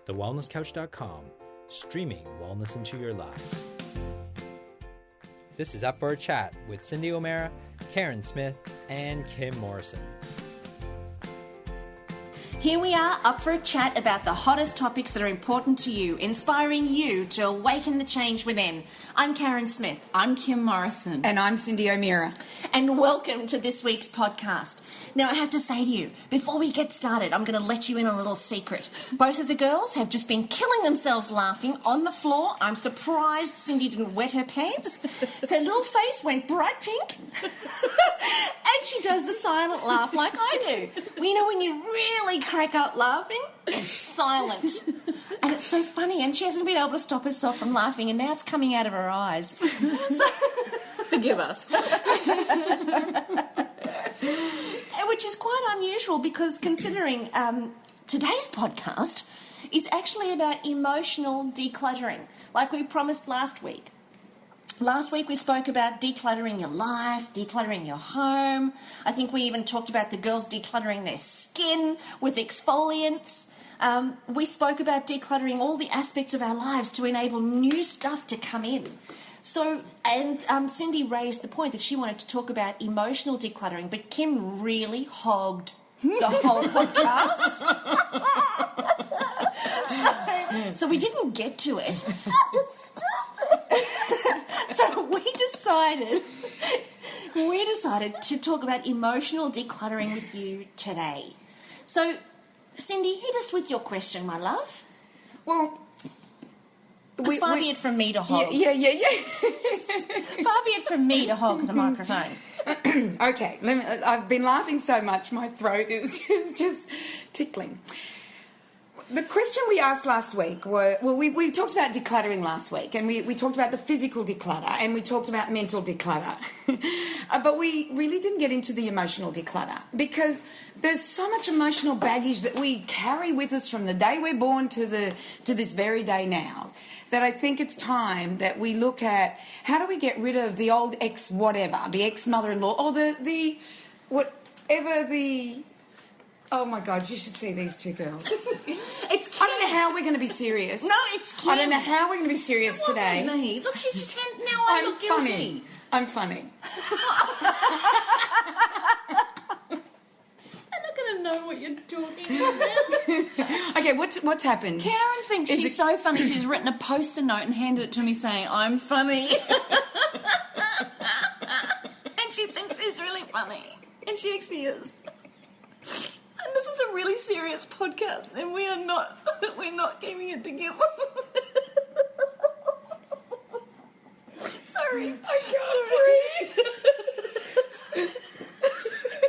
thewellnesscouch.com, streaming wellness into your lives. This is Up for a Chat with Cyndi O'Meara, Karen Smith, and Kim Morrison. Here we are, up for a chat about the hottest topics that are important to you, inspiring you to awaken the change within. I'm Karen Smith. I'm Kim Morrison. And I'm Cyndi O'Meara. And welcome to this week's podcast. Now, I have to say to you, before we get started, I'm going to let you in on a little secret. Both of the girls have just been killing themselves laughing on the floor. I'm surprised Cyndi didn't wet her pants. Her little face went bright pink. And she does the silent laugh like I do. Well, you know when you really crack up laughing? It's silent. And it's so funny. And she hasn't been able to stop herself from laughing, and now it's coming out of her eyes. So, forgive us. Which is quite unusual because considering today's podcast is actually about emotional decluttering, like we promised last week. Last week we spoke about decluttering your life, decluttering your home. I think we even talked about the girls decluttering their skin with exfoliants. We spoke about decluttering all the aspects of our lives to enable new stuff to come in. So, and Cyndi raised the point that she wanted to talk about emotional decluttering, but Kim really hogged the whole podcast. So we didn't get to it. So we decided to talk about emotional decluttering with you today. So, Cyndi, hit us with your question, my love. Well, far be it from me to hog. Yeah. Far be it from me to hog the microphone. Okay, I've been laughing so much, my throat is just tickling. The question we asked last week we talked about decluttering last week, and we talked about the physical declutter, and we talked about mental declutter. But we really didn't get into the emotional declutter, because there's so much emotional baggage that we carry with us from the day we're born to this very day now, that I think it's time that we look at how do we get rid of the old ex-whatever, the ex-mother-in-law, or the whatever the... Oh, my God, you should see these two girls. It's Kim. I don't know how we're going to be serious. No, it's Kim. I don't know how we're going to be serious today. Me. Look, she's just... Now I look guilty. Funny. I'm funny. I'm not going to know what you're talking about. Okay, what's happened? Karen thinks she's so funny, she's written a post-it note and handed it to me saying, I'm funny. And she thinks she's really funny. And she actually is. And this is a really serious podcast, and we're not keeping it together. Sorry, I can't breathe.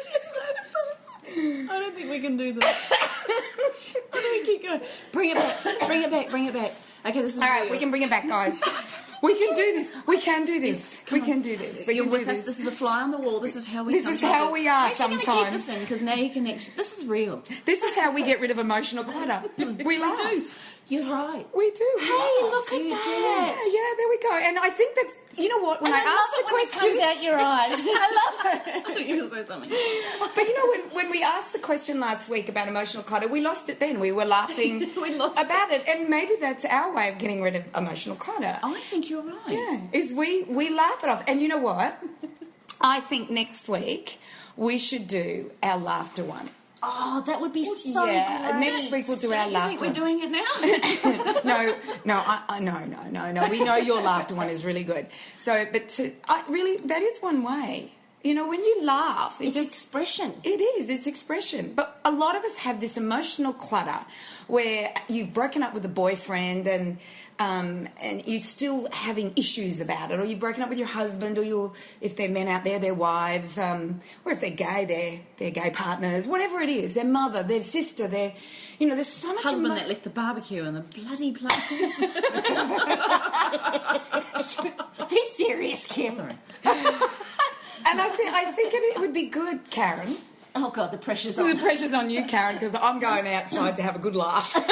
She's so funny. I don't think we can do this. How do we keep going? Bring it back. Okay, this is all right. real. We can bring it back, guys. We can do this. We can do this. We can do this. You're with us. This is a fly on the wall. This is how we. This is how we are sometimes. I'm going to keep this in because now you can actually. This is real. This is how we get rid of emotional clutter. We laugh. do. You're right. We do. Hey, look at You that. did it. Yeah, there we go. And I think that's, you know what, when I asked the question... When it comes out your eyes. I love it. I thought you were going to say something. But you know, when we asked the question last week about emotional clutter, we lost it then. We were laughing about it. And maybe that's our way of getting rid of emotional clutter. I think you're right. Yeah, is we laugh it off. And you know what? I think next week we should do our laughter one. Oh, that would be so great. Next week we'll do our laughter. You think we're doing it now? No. We know your laughter one is really good. So, but really, that is one way. You know, when you laugh, it's expression. It is. It's expression. But a lot of us have this emotional clutter where you've broken up with a boyfriend and you're still having issues about it, or you've broken up with your husband, or if they're men out there, their wives, or if they're gay, their gay partners, whatever it is, their mother, their sister, there's so much... Husband that left the barbecue and the bloody place. Be serious, Kim. Sorry. And I think it would be good, Karen. Oh, God, the pressure's on. The pressure's on you, Karen, because I'm going outside to have a good laugh. But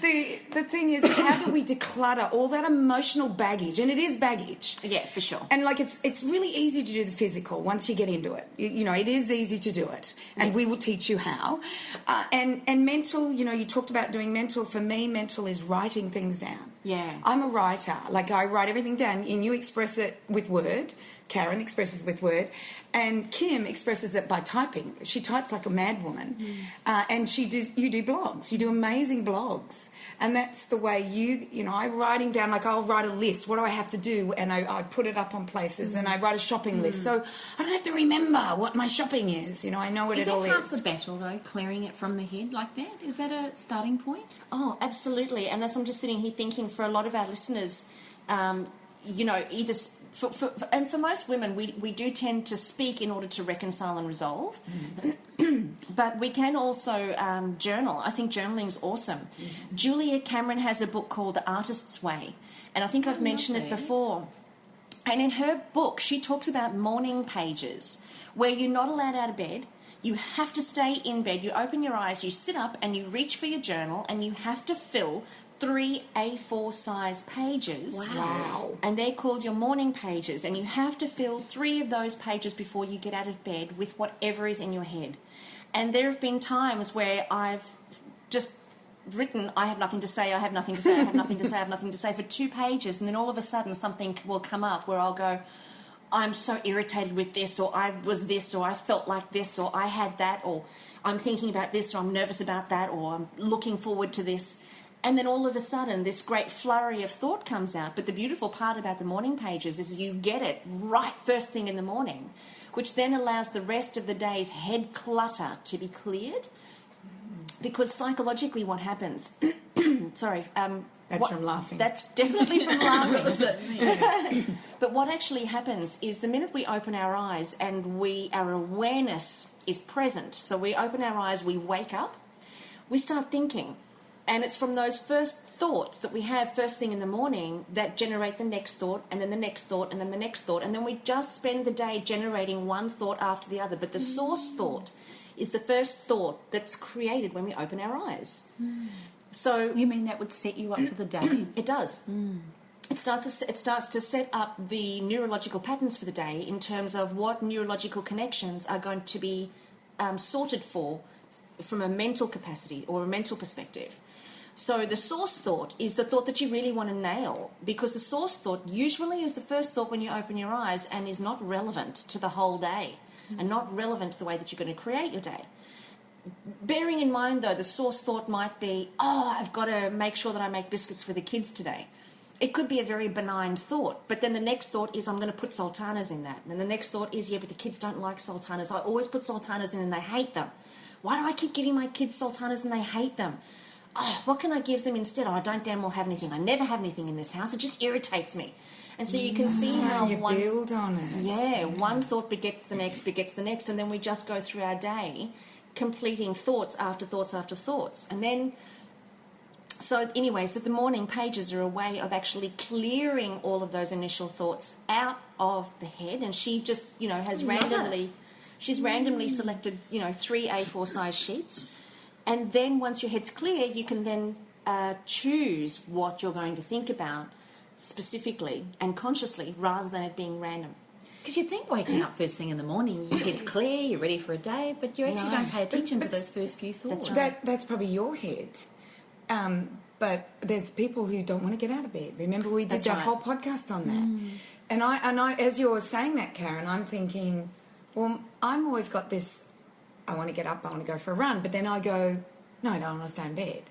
the the thing is how do we declutter all that emotional baggage? And it is baggage. Yeah, for sure. And like it's really easy to do the physical once you get into it. You know, it is easy to do it, and we will teach you how. And mental, you know, you talked about doing mental. For me, mental is writing things down. Yeah. I'm a writer. Like, I write everything down, and you express it with word. Karen expresses with word, and Kim expresses it by typing. She types like a mad woman, and you do blogs. You do amazing blogs, and that's the way you know. I'm writing down, like, I'll write a list. What do I have to do? And I put it up on places, and I write a shopping list, so I don't have to remember what my shopping is. You know, I know what it all is. Is that half the battle, though? Clearing it from the head like that? Is that a starting point? Oh, absolutely. And that's, I'm just sitting here thinking, for a lot of our listeners, you know, either and for most women, we do tend to speak in order to reconcile and resolve, but we can also journal. I think journaling is awesome. Julia Cameron has a book called The Artist's Way, and I think I've mentioned it before. And in her book, she talks about morning pages, where you're not allowed out of bed. You have to stay in bed. You open your eyes, you sit up, and you reach for your journal, and you have to fill 3 A4 size pages. Wow. And they're called your morning pages, and you have to fill 3 of those pages before you get out of bed with whatever is in your head. And there have been times where I've just written, I have nothing to say, I have nothing to say, I have nothing to say, I have nothing to say, for 2 pages, and then all of a sudden something will come up where I'll go, I'm so irritated with this, or I was this, or I felt like this, or I had that, or I'm thinking about this, or I'm nervous about that, or I'm looking forward to this. And then all of a sudden, this great flurry of thought comes out. But the beautiful part about the morning pages is you get it right first thing in the morning, which then allows the rest of the day's head clutter to be cleared. Because psychologically what happens... sorry. That's from laughing. That's definitely from laughing. But what actually happens is the minute we open our eyes and our awareness is present, so we open our eyes, we wake up, we start thinking. And it's from those first thoughts that we have first thing in the morning that generate the next thought, and then the next thought, and then the next thought. And then we just spend the day generating one thought after the other. But the source thought is the first thought that's created when we open our eyes. So You mean that would set you up for the day? it does. It starts to set up the neurological patterns for the day in terms of what neurological connections are going to be sorted for from a mental capacity or a mental perspective. So the source thought is the thought that you really want to nail, because the source thought usually is the first thought when you open your eyes and is not relevant to the whole day and not relevant to the way that you're going to create your day. Bearing in mind, though, the source thought might be, I've got to make sure that I make biscuits for the kids today. It could be a very benign thought, but then the next thought is, I'm going to put sultanas in that. And the next thought is, but the kids don't like sultanas. I always put sultanas in and they hate them. Why do I keep giving my kids sultanas and they hate them? What can I give them instead? I don't damn well have anything. I never have anything in this house. It just irritates me. And so you can see how you build on it. Yeah, one thought begets the next, and then we just go through our day completing thoughts after thoughts after thoughts. And then, so the morning pages are a way of actually clearing all of those initial thoughts out of the head. And she just, has randomly selected, 3 A4 size sheets. And then once your head's clear, you can then choose what you're going to think about specifically and consciously rather than it being random. Because you'd think waking up first thing in the morning, your head's clear, you're ready for a day, but you actually don't pay attention to those first few thoughts. That's probably your head. But there's people who don't want to get out of bed. Remember, we did that whole podcast on that. And I, as you're saying that, Karen, I'm thinking, well, I'm always got this, I want to get up, I want to go for a run. But then I go, no, I don't want to stay in bed.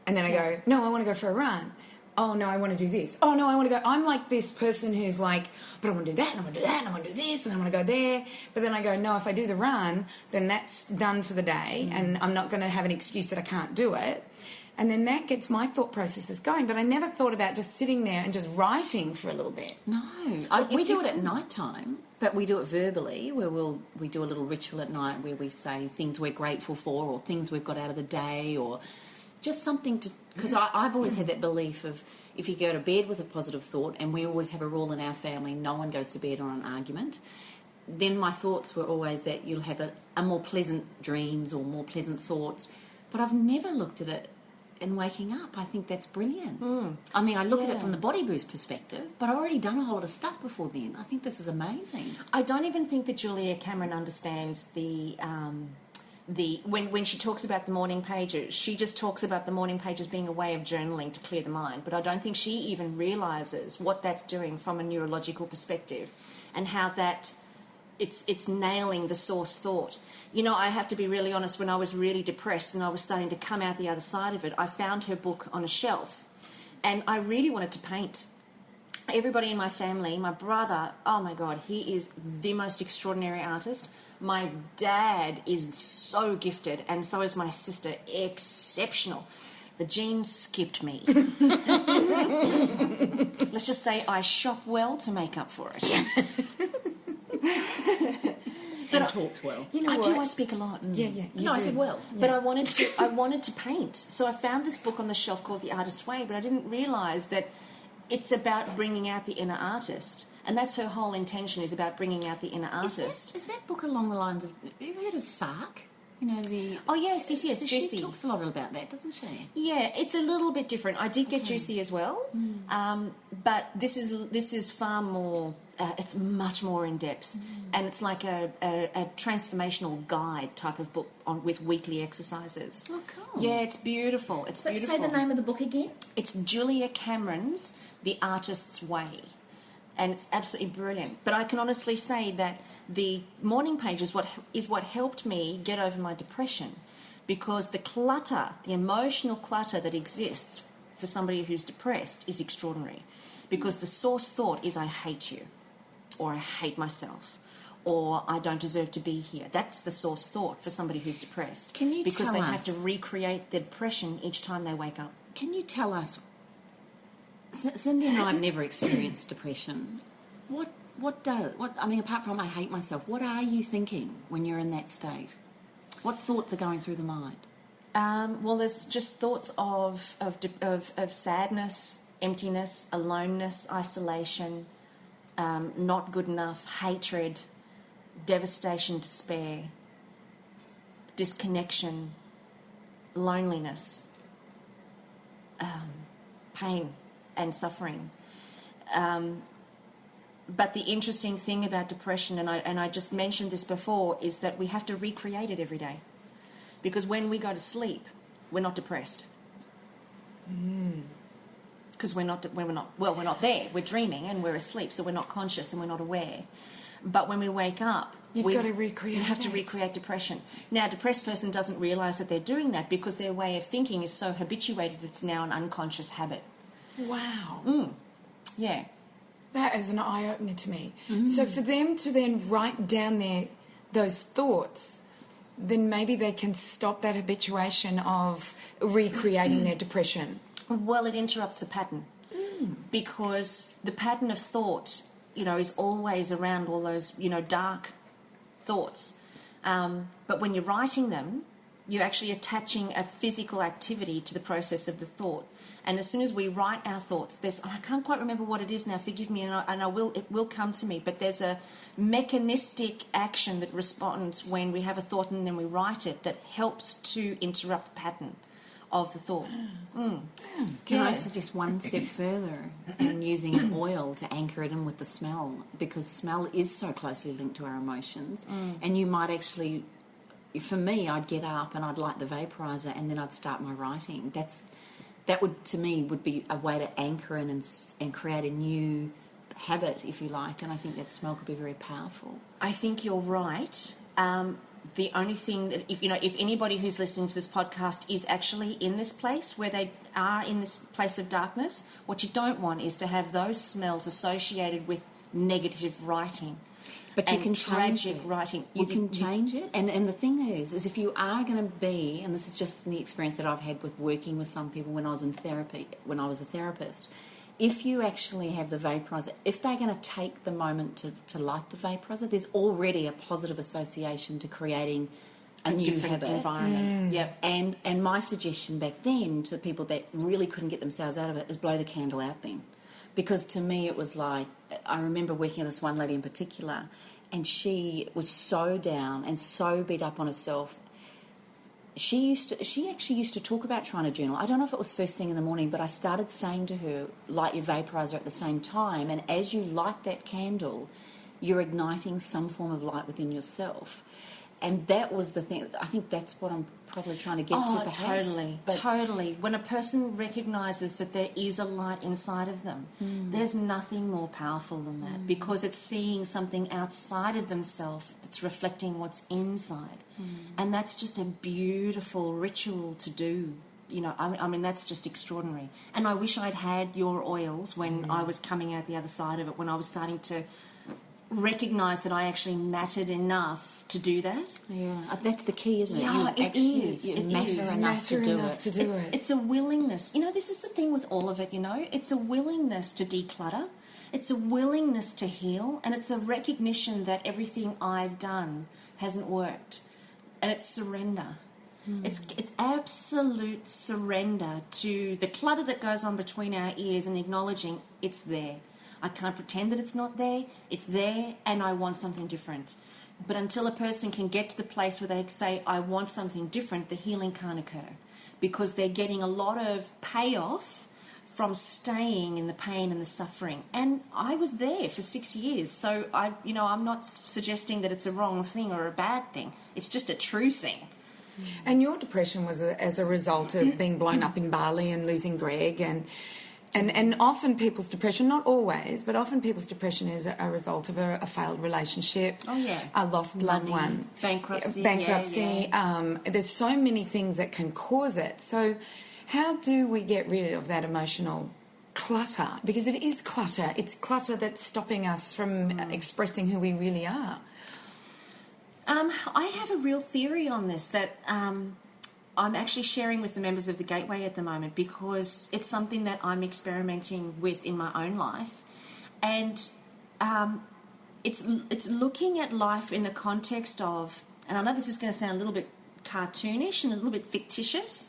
And then I go, no, I want to go for a run. Oh, no, I want to do this. Oh, no, I want to go. I'm like this person who's like, but I want to do that, and I want to do that, and I want to do this, and I want to go there. But then I go, no, if I do the run, then that's done for the day, and I'm not going to have an excuse that I can't do it. And then that gets my thought processes going. But I never thought about just sitting there and just writing for a little bit. No. We do it at night time, but we do it verbally, where we do a little ritual at night where we say things we're grateful for or things we've got out of the day or just something to... Because I've always had that belief of if you go to bed with a positive thought, and we always have a rule in our family, no one goes to bed on an argument, then my thoughts were always that you'll have a more pleasant dreams or more pleasant thoughts. But I've never looked at it and waking up. I think that's brilliant. I mean, I look at it from the Body Boost perspective, but I've already done a whole lot of stuff before then. I think this is amazing. I don't even think that Julia Cameron understands when she talks about the morning pages, she just talks about the morning pages being a way of journaling to clear the mind. But I don't think she even realises what that's doing from a neurological perspective, and how that it's nailing the source thought. You know, I have to be really honest, when I was really depressed and I was starting to come out the other side of it, I found her book on a shelf and I really wanted to paint. Everybody in my family, my brother, oh my God, he is the most extraordinary artist. My dad is so gifted, and so is my sister, exceptional. The genes skipped me. Let's just say I shop well to make up for it. And talks well. You know, I speak a lot. Yeah. I said well. But I wanted to paint. So I found this book on the shelf called The Artist Way, but I didn't realise that it's about bringing out the inner artist. And that's her whole intention, is about bringing out the inner artist. Is that book along the lines of... Have you heard of Sark? You know, the... Oh, yes, Juicy. She talks a lot about that, doesn't she? Yeah, it's a little bit different. I did get Juicy as well, but this is far more... it's much more in depth, and it's like a transformational guide type of book with weekly exercises. Oh, cool. Yeah, it's beautiful. It's beautiful. Say the name of the book again. It's Julia Cameron's The Artist's Way, and it's absolutely brilliant. But I can honestly say that the morning page is what helped me get over my depression, because the clutter, the emotional clutter that exists for somebody who's depressed is extraordinary, because the source thought is I hate you, or I hate myself, or I don't deserve to be here. That's the source thought for somebody who's depressed. Can you because tell they us, have to recreate the depression each time they wake up. Can you tell us, Cyndi and I have never experienced depression. I mean, apart from I hate myself, what are you thinking when you're in that state? What thoughts are going through the mind? Well, there's just thoughts of sadness, emptiness, aloneness, isolation, not good enough, hatred, devastation, despair, disconnection, loneliness, pain and suffering. But the interesting thing about depression, and I just mentioned this before, is that we have to recreate it every day. Because when we go to sleep, we're not depressed. Because we're not there. We're dreaming and we're asleep, so we're not conscious and we're not aware. But when we wake up, you have to recreate depression. Now, a depressed person doesn't realise that they're doing that because their way of thinking is so habituated it's now an unconscious habit. Wow. Yeah. That is an eye-opener to me. So for them to then write down those thoughts, then maybe they can stop that habituation of recreating their depression. Well, it interrupts the pattern because the pattern of thought, is always around all those, dark thoughts. But when you're writing them, you're actually attaching a physical activity to the process of the thought. And as soon as we write our thoughts, I can't quite remember what it is now, forgive me, it will come to me, but there's a mechanistic action that responds when we have a thought and then we write it that helps to interrupt the pattern of the thought. Can I suggest one step further and using oil to anchor it in with the smell, because smell is so closely linked to our emotions, and you might actually, for me, I'd get up and I'd light the vaporizer and then I'd start my writing. That would, to me, would be a way to anchor in and create a new habit, if you like, and I think that smell could be very powerful. I think you're right. The only thing that, if anybody who's listening to this podcast is actually in this place where they are in this place of darkness, what you don't want is to have those smells associated with negative writing. But you can change it. Writing. You can change it. And the thing is if you are going to be, and this is just the experience that I've had with working with some people when I was in therapy, when I was a therapist, if you actually have the vaporizer, if they're going to take the moment to light the vaporizer, there's already a positive association to creating a new habit environment. Yep. And my suggestion back then to people that really couldn't get themselves out of it is blow the candle out then. Because to me it was like, I remember working with this one lady in particular, and she was so down and so beat up on herself. she actually used to talk about trying to journal. I don't know if it was first thing in the morning, but I started saying to her, light your vaporizer at the same time, and as you light that candle, you're igniting some form of light within yourself. And that was the thing. I think that's what I'm probably trying to get to, perhaps. Totally. When a person recognises that there is a light inside of them, there's nothing more powerful than that, because it's seeing something outside of themselves that's reflecting what's inside. And that's just a beautiful ritual to do. You know, I mean, that's just extraordinary. And I wish I'd had your oils when I was coming out the other side of it, when I was starting to recognise that I actually mattered enough to do that. Yeah, that's the key, isn't it? Yeah, it is. You matter enough to do it. It's a willingness. You know, this is the thing with all of it, you know. It's a willingness to declutter. It's a willingness to heal. And it's a recognition that everything I've done hasn't worked. And it's surrender. It's absolute surrender to the clutter that goes on between our ears and acknowledging it's there. I can't pretend that it's not there. It's there, and I want something different. But until a person can get to the place where they say, I want something different, the healing can't occur, because they're getting a lot of payoff from staying in the pain and the suffering. And I was there for 6 years, so I'm not suggesting that it's a wrong thing or a bad thing. It's just a true thing. And your depression was as a result of being blown up in Bali and losing Greg, and often people's depression, not always, but often people's depression is a result of a failed relationship, a lost loved one, bankruptcy. Yeah. There's so many things that can cause it. So how do we get rid of that emotional clutter? Because it is clutter. It's clutter that's stopping us from expressing who we really are. I have a real theory on this that I'm actually sharing with the members of the Gateway at the moment, because it's something that I'm experimenting with in my own life. And it's looking at life in the context of, and I know this is going to sound a little bit cartoonish and a little bit fictitious,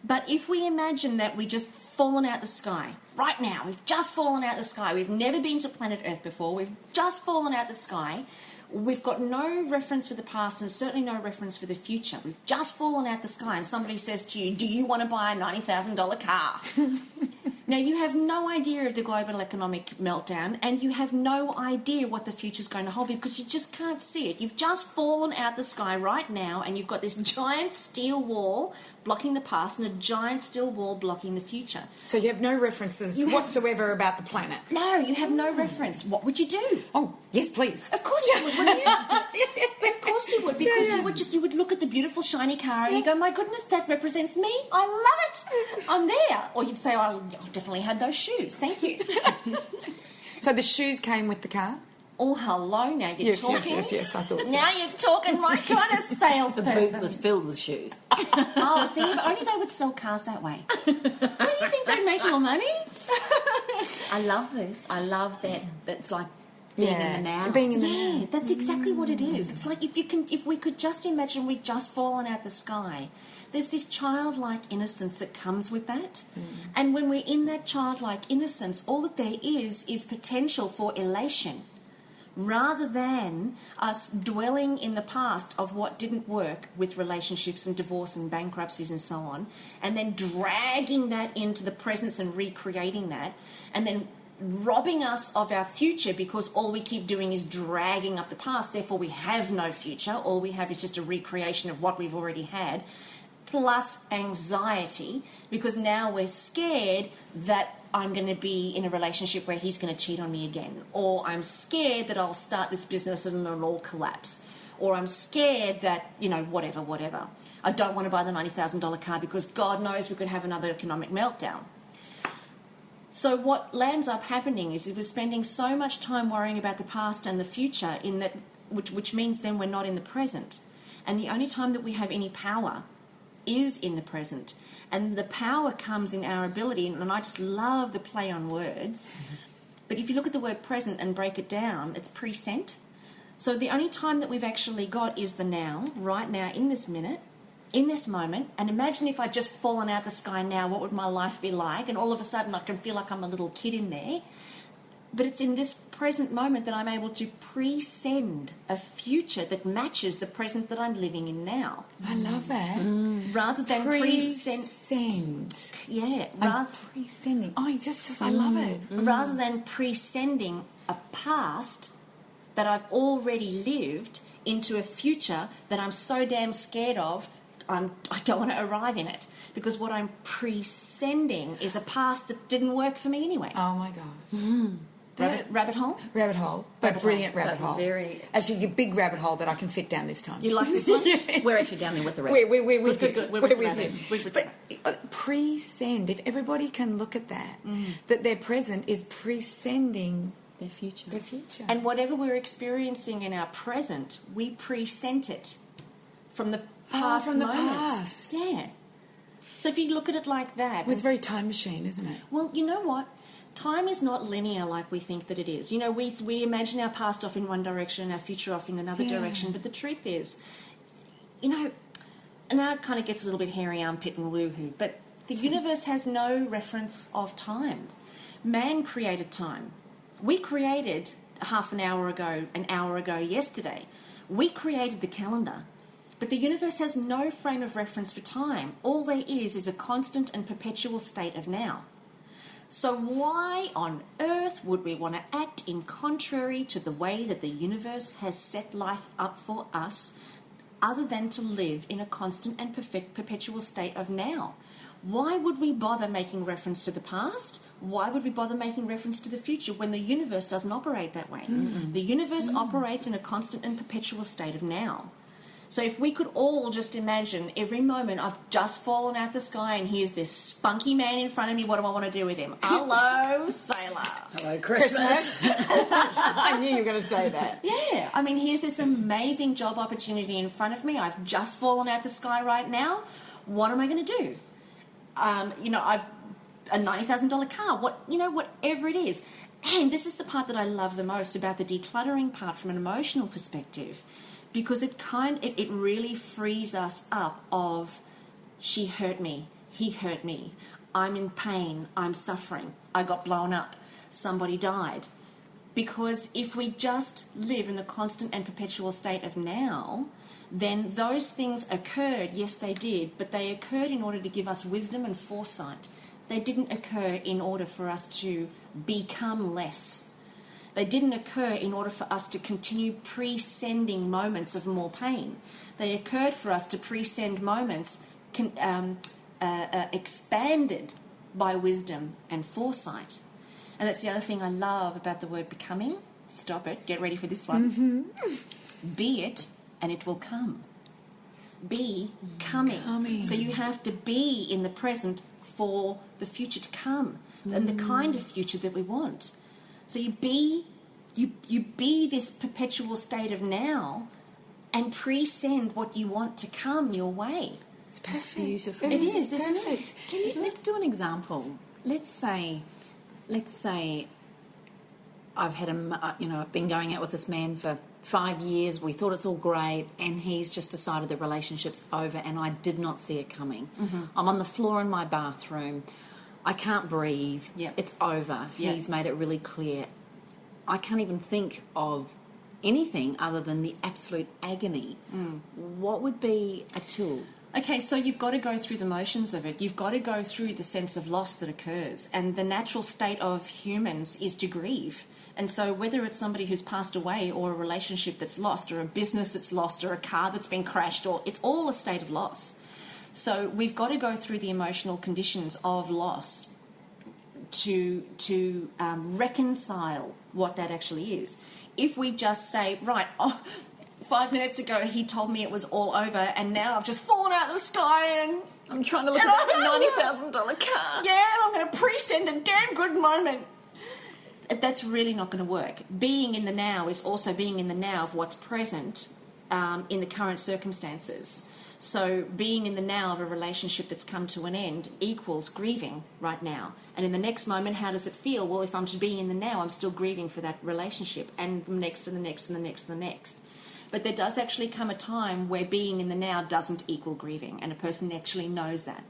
but if we imagine that we just fallen out the sky right now, we've just fallen out the sky, we've never been to planet Earth before, we've just fallen out the sky, we've got no reference for the past and certainly no reference for the future. We've just fallen out the sky and somebody says to you, do you want to buy a $90,000 car? Now, you have no idea of the global economic meltdown, and you have no idea what the future's going to hold, because you just can't see it. You've just fallen out the sky right now, and you've got this giant steel wall blocking the past and a giant steel wall blocking the future. So you have no references whatsoever about the planet? No, you have no reference. What would you do? Oh, yes, please. Of course you would, wouldn't you? Of course you would, because you would look at the beautiful shiny car and you go, my goodness, that represents me. I love it. I'm there. Or you'd say, I definitely had those shoes. Thank you. So the shoes came with the car? Oh, hello, now you're talking. Yes, I thought so. Now you're talking my kind of salesperson. The boot was filled with shoes. Oh, see, if only they would sell cars that way. Don't you think they'd make more money? I love this. I love that. That's like being in the now. Being in the now. Yeah, that's exactly what it is. It's like if we could just imagine we'd just fallen out the sky. There's this childlike innocence that comes with that. And when we're in that childlike innocence, all that there is potential for elation, rather than us dwelling in the past of what didn't work with relationships and divorce and bankruptcies and so on, and then dragging that into the presence and recreating that, and then robbing us of our future because all we keep doing is dragging up the past. Therefore, we have no future. All we have is just a recreation of what we've already had, plus anxiety, because now we're scared that I'm going to be in a relationship where he's going to cheat on me again, or I'm scared that I'll start this business and it'll all collapse, or I'm scared that, whatever. I don't want to buy the $90,000 car because God knows we could have another economic meltdown. So what lands up happening is we're spending so much time worrying about the past and the future, in that, which means then we're not in the present. And the only time that we have any power is in the present. And the power comes in our ability, and I just love the play on words, but if you look at the word present and break it down, it's present. So the only time that we've actually got is the now, right now, in this minute, in this moment. And imagine if I'd just fallen out the sky now, what would my life be like? And all of a sudden I can feel like I'm a little kid in there. But it's in this present moment that I'm able to pre-send a future that matches the present that I'm living in now. I love that. Rather than Pre-send. Yeah. Pre-sending. Oh, I love it. Rather than pre-sending a past that I've already lived into a future that I'm so damn scared of, I don't want to arrive in it. Because what I'm pre-sending is a past that didn't work for me anyway. Oh, my gosh. Rabbit hole? Rabbit hole, but brilliant rabbit hole. Very... Actually, a big rabbit hole that I can fit down this time. You like this one? Yeah. We're actually down there with the rabbit. We're with you. Good. We're We're with with you. But pre-send, if everybody can look at that, that their present is pre-sending Their future. their future. And whatever we're experiencing in our present, we pre-sent it from the past from the moment. past. Yeah. So if you look at it like that... Well, it's very time machine, isn't it? Well, you know what? Time is not linear like we think that it is. You know, we imagine our past off in one direction, our future off in another direction, but the truth is, you know, and now it kind of gets a little bit hairy armpit and woohoo, but the universe has no reference of time. Man created time. We created half an hour ago yesterday. We created the calendar. But the universe has no frame of reference for time. All there is a constant and perpetual state of now. So why on earth would we want to act in contrary to the way that the universe has set life up for us, other than to live in a constant and perpetual state of now? Why would we bother making reference to the past? Why would we bother making reference to the future when the universe doesn't operate that way? The universe operates in a constant and perpetual state of now. So if we could all just imagine every moment I've just fallen out the sky and here's this spunky man in front of me, what do I want to do with him? Hello, sailor. Hello, Christmas. I knew you were going to say that. Yeah, I mean, here's this amazing job opportunity in front of me. I've just fallen out the sky right now. What am I going to do? You know, I've a $90,000 car. Whatever it is. And this is the part that I love the most about the decluttering part from an emotional perspective, because it really frees us up of she hurt me, he hurt me, I'm in pain, I'm suffering, I got blown up, somebody died. Because if we just live in the constant and perpetual state of now, then those things occurred, yes they did, but they occurred in order to give us wisdom and foresight. They didn't occur in order for us to become less. They didn't occur in order for us to continue pre-sending moments of more pain. They occurred for us to pre-send moments expanded by wisdom and foresight. And that's the other thing I love about the word becoming. Stop it. Get ready for this one. Mm-hmm. Be it, and it will come. Be coming. So you have to be in the present for the future to come, and the kind of future that we want. So you be this perpetual state of now, and pre-send what you want to come your way. It's perfect. It's beautiful. It is, It's isn't perfect. it? Let's do an example. Let's say I've had I've been going out with this man for 5 years. We thought it's all great, and he's just decided the relationship's over, and I did not see it coming. Mm-hmm. I'm on the floor in my bathroom. I can't breathe. Yep. It's over. Yep. He's made it really clear. I can't even think of anything other than the absolute agony. What would be a tool? Okay, so you've got to go through the motions of it. You've got to go through the sense of loss that occurs. And the natural state of humans is to grieve. And so whether it's somebody who's passed away, or a relationship that's lost, or a business that's lost, or a car that's been crashed, or it's all a state of loss. So we've got to go through the emotional conditions of loss to reconcile what that actually is. If we just say, right, 5 minutes ago he told me it was all over, and now I've just fallen out of the sky and I'm trying to look at that $90,000 car. yeah, and I'm going to pre-send a damn good moment. That's really not going to work. Being in the now is also being in the now of what's present in the current circumstances. So being in the now of a relationship that's come to an end equals grieving right now. And in the next moment, how does it feel? Well, if I'm just being in the now, I'm still grieving for that relationship, and the next and the next and the next and the next. But there does actually come a time where being in the now doesn't equal grieving, and a person actually knows that.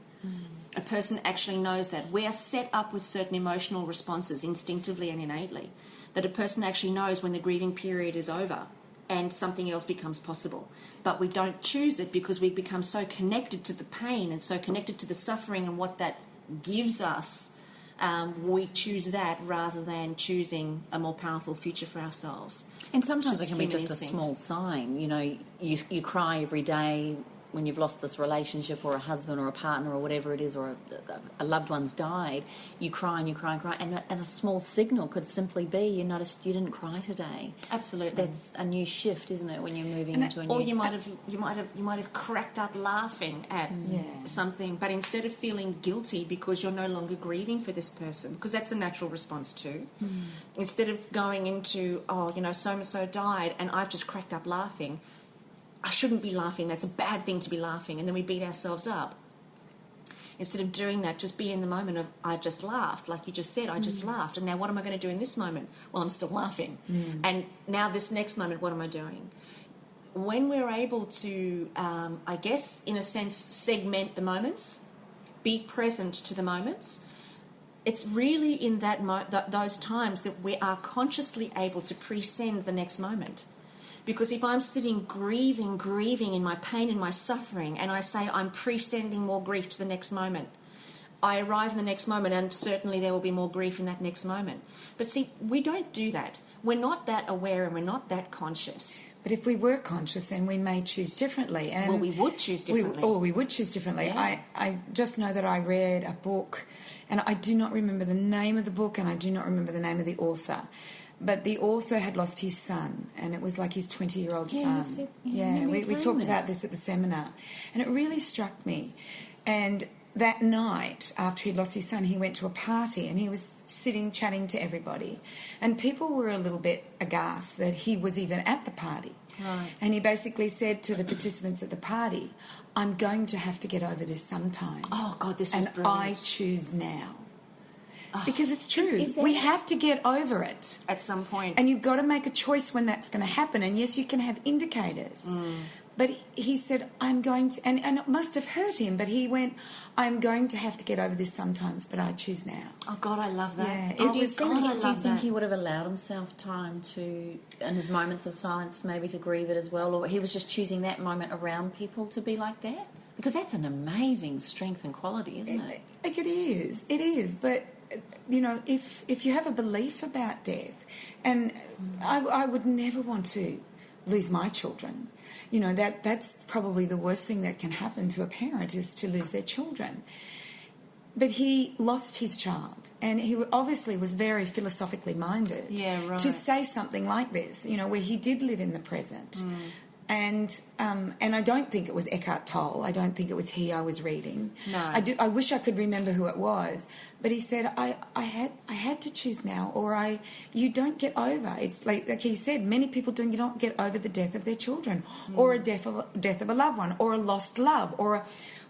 A person actually knows that. We are set up with certain emotional responses instinctively and innately. that a person actually knows when the grieving period is over and something else becomes possible. But we don't choose it because we become so connected to the pain and so connected to the suffering and what that gives us. We choose that rather than choosing a more powerful future for ourselves. And sometimes Just it can be human just a instinct. small sign. You know, you cry every day when you've lost this relationship or a husband or a partner or whatever it is, or a loved one's died. You cry and you cry and cry, and a small signal could simply be you noticed you didn't cry today. Absolutely. That's a new shift, isn't it, when you're moving into a new... Or you might have cracked up laughing at something, but instead of feeling guilty because you're no longer grieving for this person, because that's a natural response too. Instead of going into, so and so died and I've just cracked up laughing, I shouldn't be laughing, that's a bad thing to be laughing, and then we beat ourselves up. Instead of doing that, just be in the moment of, I just laughed, like you just said, I just laughed, and now what am I going to do in this moment? Well, I'm still laughing. And now this next moment, what am I doing? When we're able to, I guess, in a sense, segment the moments, be present to the moments, it's really in those times that we are consciously able to presend the next moment. Because if I'm sitting grieving in my pain and my suffering, and I say I'm presending more grief to the next moment, I arrive in the next moment and certainly there will be more grief in that next moment. But see, we don't do that. We're not that aware and we're not that conscious. But if we were conscious, then we may choose differently. And well, we would choose differently. We would choose differently. Yeah. I just know that I read a book, and I do not remember the name of the book, and I do not remember the name of the author. But the author had lost his son, and it was like his 20-year-old son. We talked about this at the seminar, and it really struck me. And that night, after he'd lost his son, he went to a party, and he was sitting chatting to everybody. And people were a little bit aghast that he was even at the party. Right. And he basically said to the participants at the party, I'm going to have to get over this sometime. Oh, God, this was and brilliant. I choose now. Because it's true. Is we have to get over it. At some point. And you've got to make a choice when that's going to happen. And yes, you can have indicators. But he said, I'm going to... And it must have hurt him, but he went, I'm going to have to get over this sometimes, but I choose now. Oh, God, I love that. Yeah, Oh, Do you I love think that. he would have allowed himself time to, in his moments of silence, maybe to grieve it as well? Or he was just choosing that moment around people to be like that? Because that's an amazing strength and quality, isn't it? Like it is. But... You know, if you have a belief about death, and I would never want to lose my children. You know, that's probably the worst thing that can happen to a parent is to lose their children. But he lost his child, and he obviously was very philosophically minded. Yeah, right. To say something like this, you know, where he did live in the present. And I don't think it was Eckhart Tolle. I don't think it was he I was reading. No. I wish I could remember who it was. But he said, I had to choose now, or you don't get over. It's like he said, many people do not get over the death of their children, or a death of a loved one, or a lost love,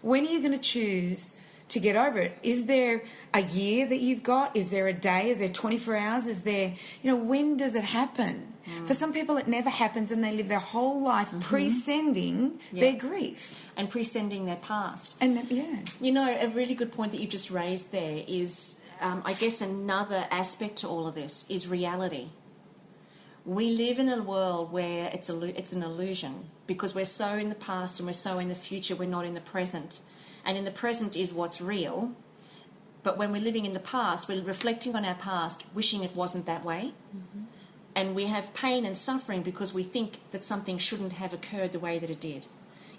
when are you going to choose to get over it? Is there a year that you've got? Is there a day? Is there 24 hours? Is there, when does it happen? For some people, it never happens, and they live their whole life presending their grief. And presending their past. And a really good point that you just raised there is, I guess another aspect to all of this is reality. We live in a world where it's an illusion because we're so in the past and we're so in the future, we're not in the present. And in the present is what's real. But when we're living in the past, we're reflecting on our past, wishing it wasn't that way. And we have pain and suffering because we think that something shouldn't have occurred the way that it did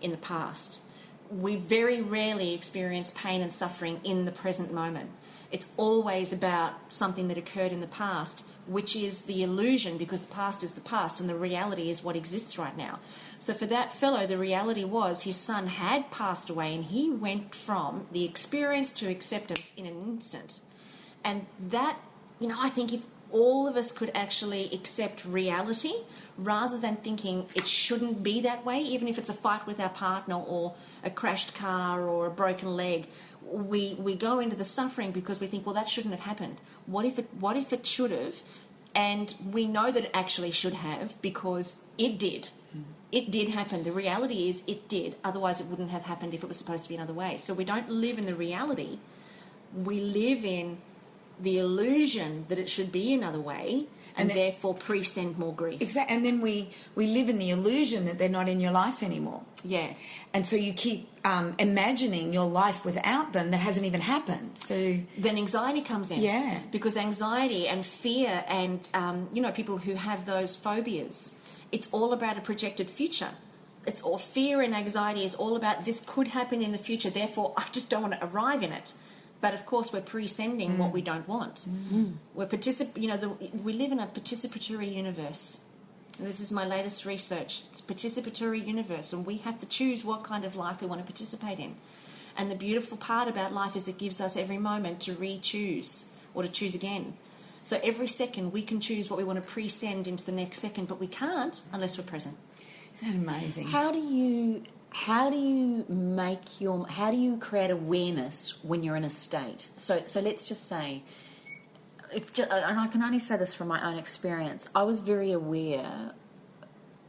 in the past. We very rarely experience pain and suffering in the present moment. It's always about something that occurred in the past, which is the illusion because the past is the past and the reality is what exists right now. So for that fellow, the reality was his son had passed away and he went from the experience to acceptance in an instant. And that, I think if all of us could actually accept reality rather than thinking it shouldn't be that way, even if it's a fight with our partner or a crashed car or a broken leg, we go into the suffering because we think, well, that shouldn't have happened. What if it should have? And we know that it actually should have because it did. It did happen. The reality is it did. Otherwise, it wouldn't have happened if it was supposed to be another way. So we don't live in the reality. We live in the illusion that it should be another way, and therefore pre-send more grief. Exactly. And then we live in the illusion that they're not in your life anymore. Yeah. And so you keep imagining your life without them that hasn't even happened. So then anxiety comes in. Yeah. Because anxiety and fear and, people who have those phobias, it's all about a projected future. It's all fear and anxiety is all about this could happen in the future, therefore I just don't want to arrive in it. But of course we're pre-sending what we don't want. We're we live in a participatory universe. This is my latest research. It's a participatory universe, and we have to choose what kind of life we want to participate in. And the beautiful part about life is it gives us every moment to re-choose or to choose again. So every second we can choose what we want to pre-send into the next second, but we can't unless we're present. isn't that amazing? How do you create awareness when you're in a state? So let's just say, and I can only say this from my own experience, I was very aware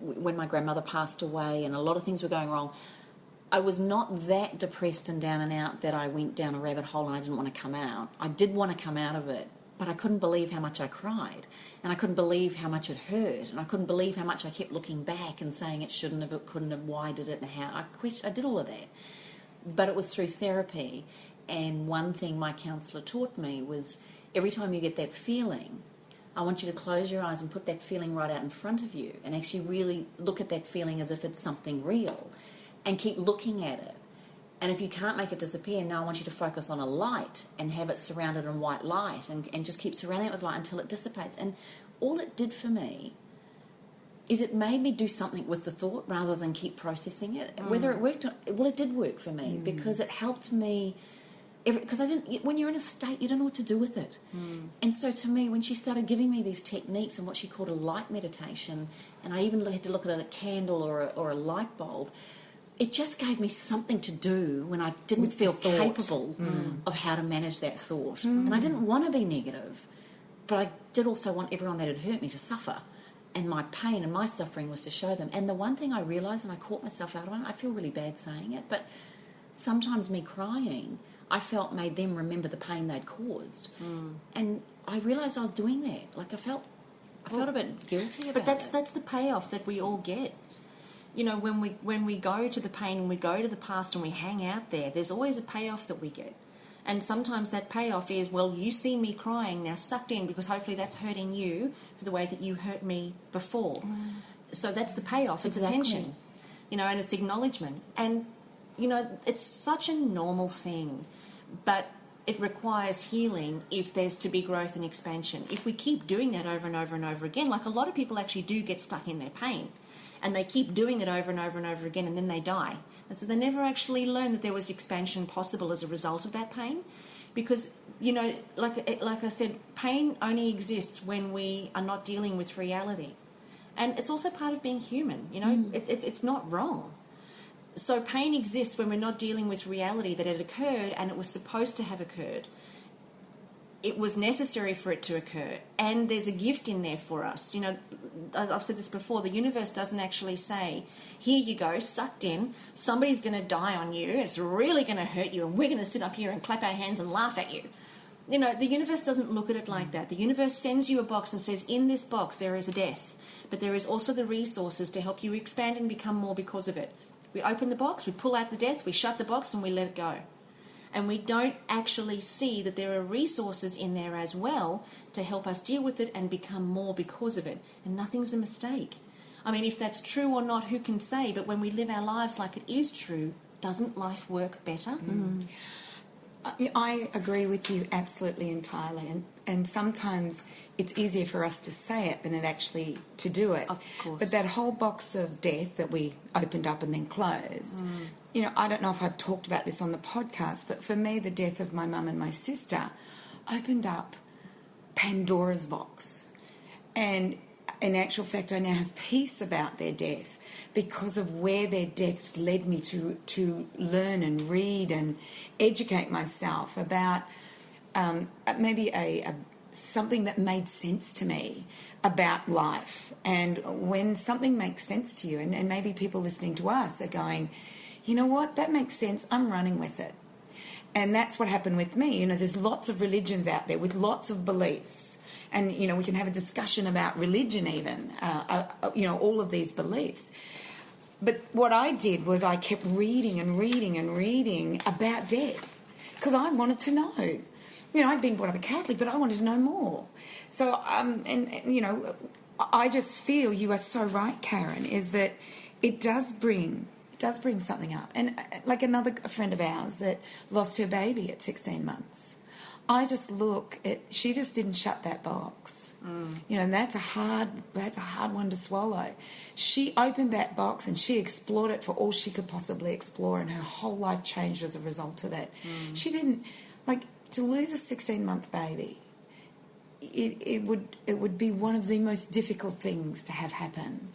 when my grandmother passed away and a lot of things were going wrong. I was not that depressed and down and out that I went down a rabbit hole and I didn't want to come out. I did want to come out of it, but I couldn't believe how much I cried, and I couldn't believe how much it hurt, and I couldn't believe how much I kept looking back and saying it shouldn't have, it couldn't have, why did it, and how. I did all of that. But it was through therapy, and one thing my counsellor taught me was every time you get that feeling, I want you to close your eyes and put that feeling right out in front of you and actually really look at that feeling as if it's something real and keep looking at it. And if you can't make it disappear, now I want you to focus on a light and have it surrounded in white light and just keep surrounding it with light until it dissipates. And all it did for me is it made me do something with the thought rather than keep processing it. Whether it worked, it did work for me because it helped me. Because when you're in a state, you don't know what to do with it. And so to me, when she started giving me these techniques and what she called a light meditation, and I even had to look at a candle or a light bulb, it just gave me something to do when I didn't feel capable of how to manage that thought. And I didn't want to be negative, but I did also want everyone that had hurt me to suffer. And my pain and my suffering was to show them. And the one thing I realised, and I caught myself out on it, I feel really bad saying it, but sometimes me crying, I felt made them remember the pain they'd caused. And I realised I was doing that. Like I felt a bit guilty about it. But that's the payoff that we all get. You know, when we go to the pain and we go to the past and we hang out there, there's always a payoff that we get. And sometimes that payoff is, well, you see me crying, now sucked in, because hopefully that's hurting you for the way that you hurt me before. So that's the payoff. It's attention, and it's acknowledgement. And, it's such a normal thing, but it requires healing if there's to be growth and expansion. If we keep doing that over and over and over again, like a lot of people actually do get stuck in their pain, and they keep doing it over and over and over again, and then they die. And so they never actually learn that there was expansion possible as a result of that pain. Because, like I said, pain only exists when we are not dealing with reality. And it's also part of being human, it's not wrong. So pain exists when we're not dealing with reality that it occurred and it was supposed to have occurred. It was necessary for it to occur, and there's a gift in there for us. I've said this before, the universe doesn't actually say, here you go, sucked in, somebody's going to die on you, it's really going to hurt you, and we're going to sit up here and clap our hands and laugh at you. The universe doesn't look at it like that. The universe sends you a box and says, in this box there is a death, but there is also the resources to help you expand and become more because of it. We open the box, we pull out the death, we shut the box, and we let it go. And we don't actually see that there are resources in there as well to help us deal with it and become more because of it. And nothing's a mistake. I mean, if that's true or not, who can say? But when we live our lives like it is true, doesn't life work better? I agree with you absolutely entirely. And sometimes it's easier for us to say it than it actually to do it. Of course. But that whole box of death that we opened up and then closed, I don't know if I've talked about this on the podcast, but for me, the death of my mum and my sister opened up Pandora's box. And in actual fact, I now have peace about their death because of where their deaths led me to learn and read and educate myself about maybe something that made sense to me about life. And when something makes sense to you, and maybe people listening to us are going, you know what, that makes sense, I'm running with it. And that's what happened with me. There's lots of religions out there with lots of beliefs. And, you know, we can have a discussion about religion even, you know, all of these beliefs. But what I did was I kept reading and reading and reading about death because I wanted to know. You know, I'd been brought up a Catholic, but I wanted to know more. So, and you know, I just feel you are so right, Carren, is that it does bring something up. And like a friend of ours that lost her baby at 16 months. I just look at, she just didn't shut that box. You know, and that's a hard one to swallow. She opened that box and she explored it for all she could possibly explore, and her whole life changed as a result of it. She didn't, like, to lose a 16-month baby, it would be one of the most difficult things to have happen.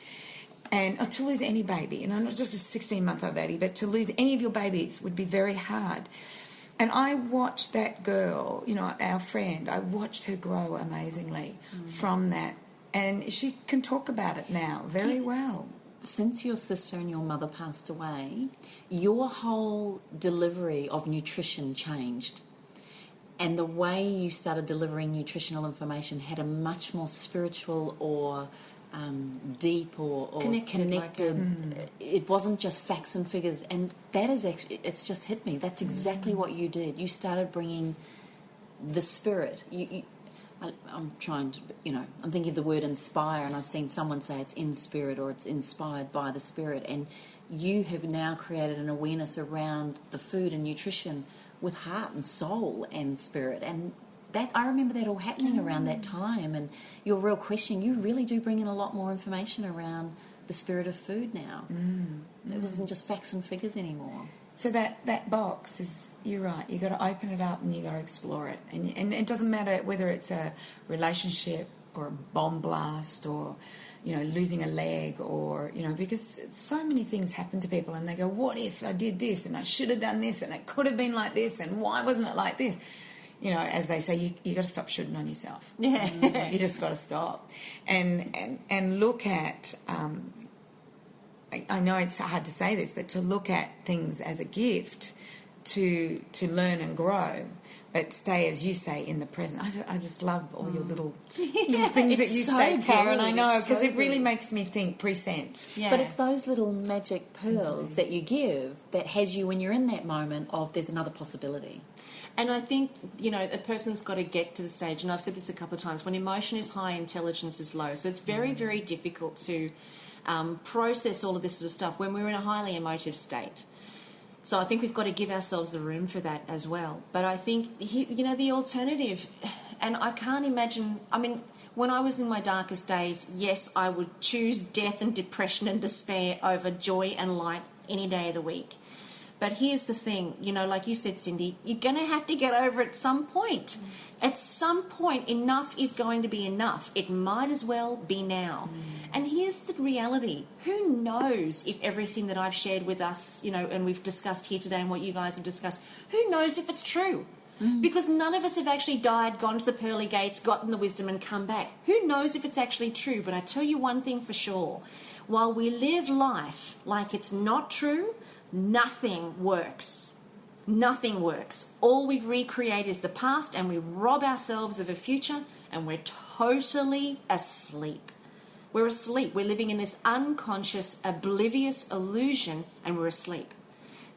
And to lose any baby, and not just a 16-month-old baby, but to lose any of your babies would be very hard. And I watched that girl, you know, our friend, I watched her grow amazingly from that. And she can talk about it now very well. Since your sister and your mother passed away, your whole delivery of nutrition changed. And the way you started delivering nutritional information had a much more spiritual or deep or connected. It wasn't just facts and figures, and that is actually, it's just hit me. That's exactly what you did. You started bringing the spirit. I'm trying to, you know, I'm thinking of the word inspire, and I've seen someone say it's in spirit or it's inspired by the spirit, and you have now created an awareness around the food and nutrition with heart and soul and spirit, and that, I remember that all happening around that time. And your real question, you really do bring in a lot more information around the spirit of food now. It wasn't just facts and figures anymore. So that box is, you're right, you got to open it up and you got to explore it. And it doesn't matter whether it's a relationship or a bomb blast or, you know, losing a leg, or, you know, because so many things happen to people and they go, what if I did this and I should have done this and it could have been like this and why wasn't it like this? You know, as they say, you got to stop shooting on yourself. Yeah. You just got to stop and look at. I know it's hard to say this, but to look at things as a gift, to learn and grow, but stay, as you say, in the present. I just love all your little things that you say, Carren. I know, because it really makes me think present. Yeah. But it's those little magic pearls that you give that has you when you're in that moment of there's another possibility. And I think, you know, a person's got to get to the stage, and I've said this a couple of times, when emotion is high, intelligence is low. So it's very, very difficult to process all of this sort of stuff when we're in a highly emotive state. So I think we've got to give ourselves the room for that as well. But I think, you know, the alternative, and I can't imagine, I mean, when I was in my darkest days, yes, I would choose death and depression and despair over joy and light any day of the week. But here's the thing, you know, like you said, Cyndi, you're going to have to get over it at some point. At some point, enough is going to be enough. It might as well be now. And here's the reality. Who knows if everything that I've shared with us, you know, and we've discussed here today and what you guys have discussed, who knows if it's true? Because none of us have actually died, gone to the pearly gates, gotten the wisdom and come back. Who knows if it's actually true? But I tell you one thing for sure. While we live life like it's not true, nothing works. Nothing works. All we recreate is the past, and we rob ourselves of a future, and we're totally asleep. We're asleep. We're living in this unconscious, oblivious illusion, and we're asleep.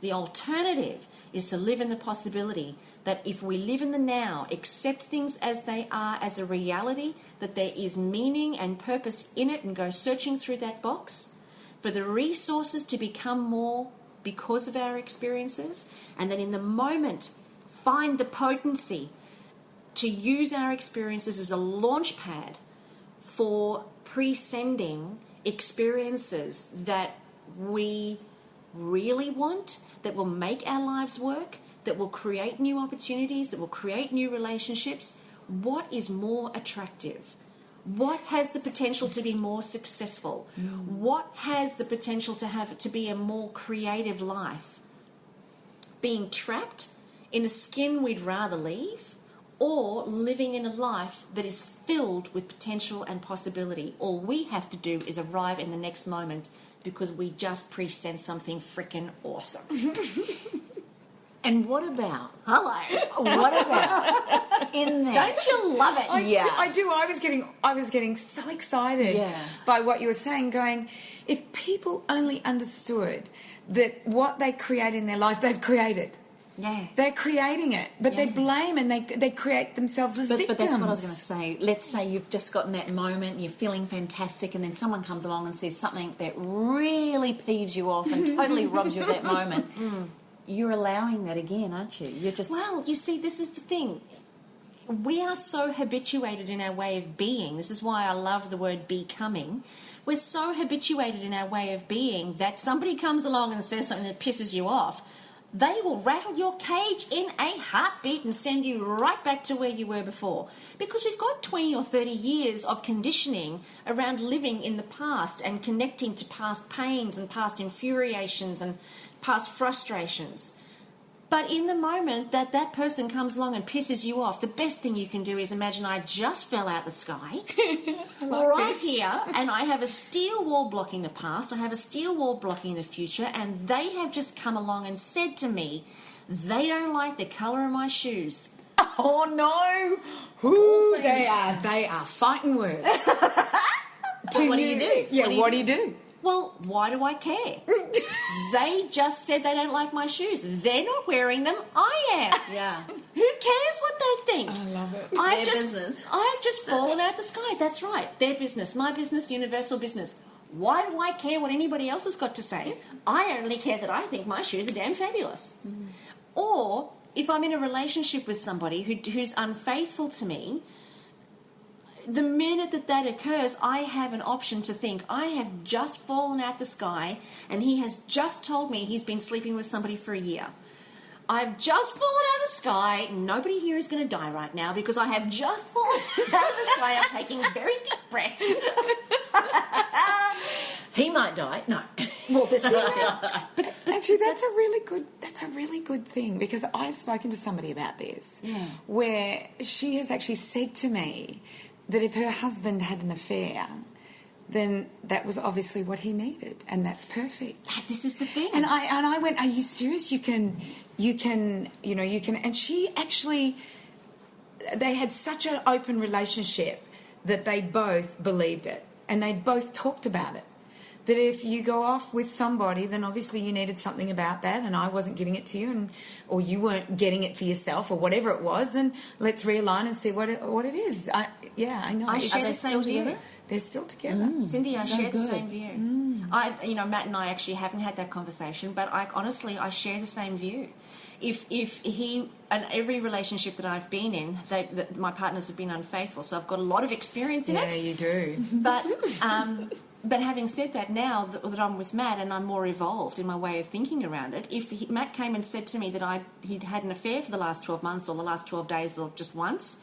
The alternative is to live in the possibility that if we live in the now, accept things as they are as a reality, that there is meaning and purpose in it, and go searching through that box for the resources to become more because of our experiences, and then in the moment find the potency to use our experiences as a launch pad for pre-sending experiences that we really want, that will make our lives work, that will create new opportunities, that will create new relationships. What is more attractive? What has the potential to be more successful? What has the potential to be a more creative life? Being trapped in a skin we'd rather leave, or living in a life that is filled with potential and possibility? All we have to do is arrive in the next moment because we just present something frickin' awesome. And what about Hello. in there? Don't you love it? I do. I was getting so excited by what you were saying, going, if people only understood that what they create in their life, they've created. Yeah. They're creating it, but they blame and they create themselves as victims. But that's what I was going to say. Let's say you've just gotten that moment, you're feeling fantastic, and then someone comes along and says something that really peeves you off and totally robs you of that moment. You're allowing that again, aren't you? You're just... Well, you see, this is the thing. We are so habituated in our way of being. This is why I love the word becoming. We're so habituated in our way of being that somebody comes along and says something that pisses you off. They will rattle your cage in a heartbeat and send you right back to where you were before. Because we've got 20 or 30 years of conditioning around living in the past and connecting to past pains and past infuriations and past frustrations. But in the moment that that person comes along and pisses you off, the best thing you can do is imagine I just fell out the sky here, and I have a steel wall blocking the past, I have a steel wall blocking the future, and they have just come along and said to me, they don't like the colour of my shoes. Oh no! Ooh, they are fighting words. What do you do? Yeah, what do you do? Well, why do I care? They just said they don't like my shoes. They're not wearing them. I am. Yeah. Who cares what they think? I love it. Their business. I've just fallen out the sky. That's right. Their business. My business, universal business. Why do I care what anybody else has got to say? I only care that I think my shoes are damn fabulous. Or if I'm in a relationship with somebody who's unfaithful to me, the minute that occurs, I have an option to think, I have just fallen out the sky and he has just told me he's been sleeping with somebody for a year. I've just fallen out of the sky. Nobody here is going to die right now because I have just fallen out of the sky. I'm taking very deep breaths. He might die. No. Well, this is But actually, that's a really good thing, because I've spoken to somebody about this, where she has actually said to me that if her husband had an affair, then that was obviously what he needed, and that's perfect. This is the thing. And I went, are you serious? You can, and she actually, they had such an open relationship that they both believed it, and they both talked about it. That if you go off with somebody, then obviously you needed something about that, and I wasn't giving it to you, or you weren't getting it for yourself, or whatever it was. Then let's realign and see what it is. I know. I share the same view. They're still together. Cindy, I share the same view. Matt and I actually haven't had that conversation, but I share the same view. If he, and every relationship that I've been in, my partners have been unfaithful, so I've got a lot of experience in it. Yeah, you do. But having said that, now that I'm with Matt and I'm more evolved in my way of thinking around it, if Matt came and said to me that he'd had an affair for the last 12 months or the last 12 days or just once,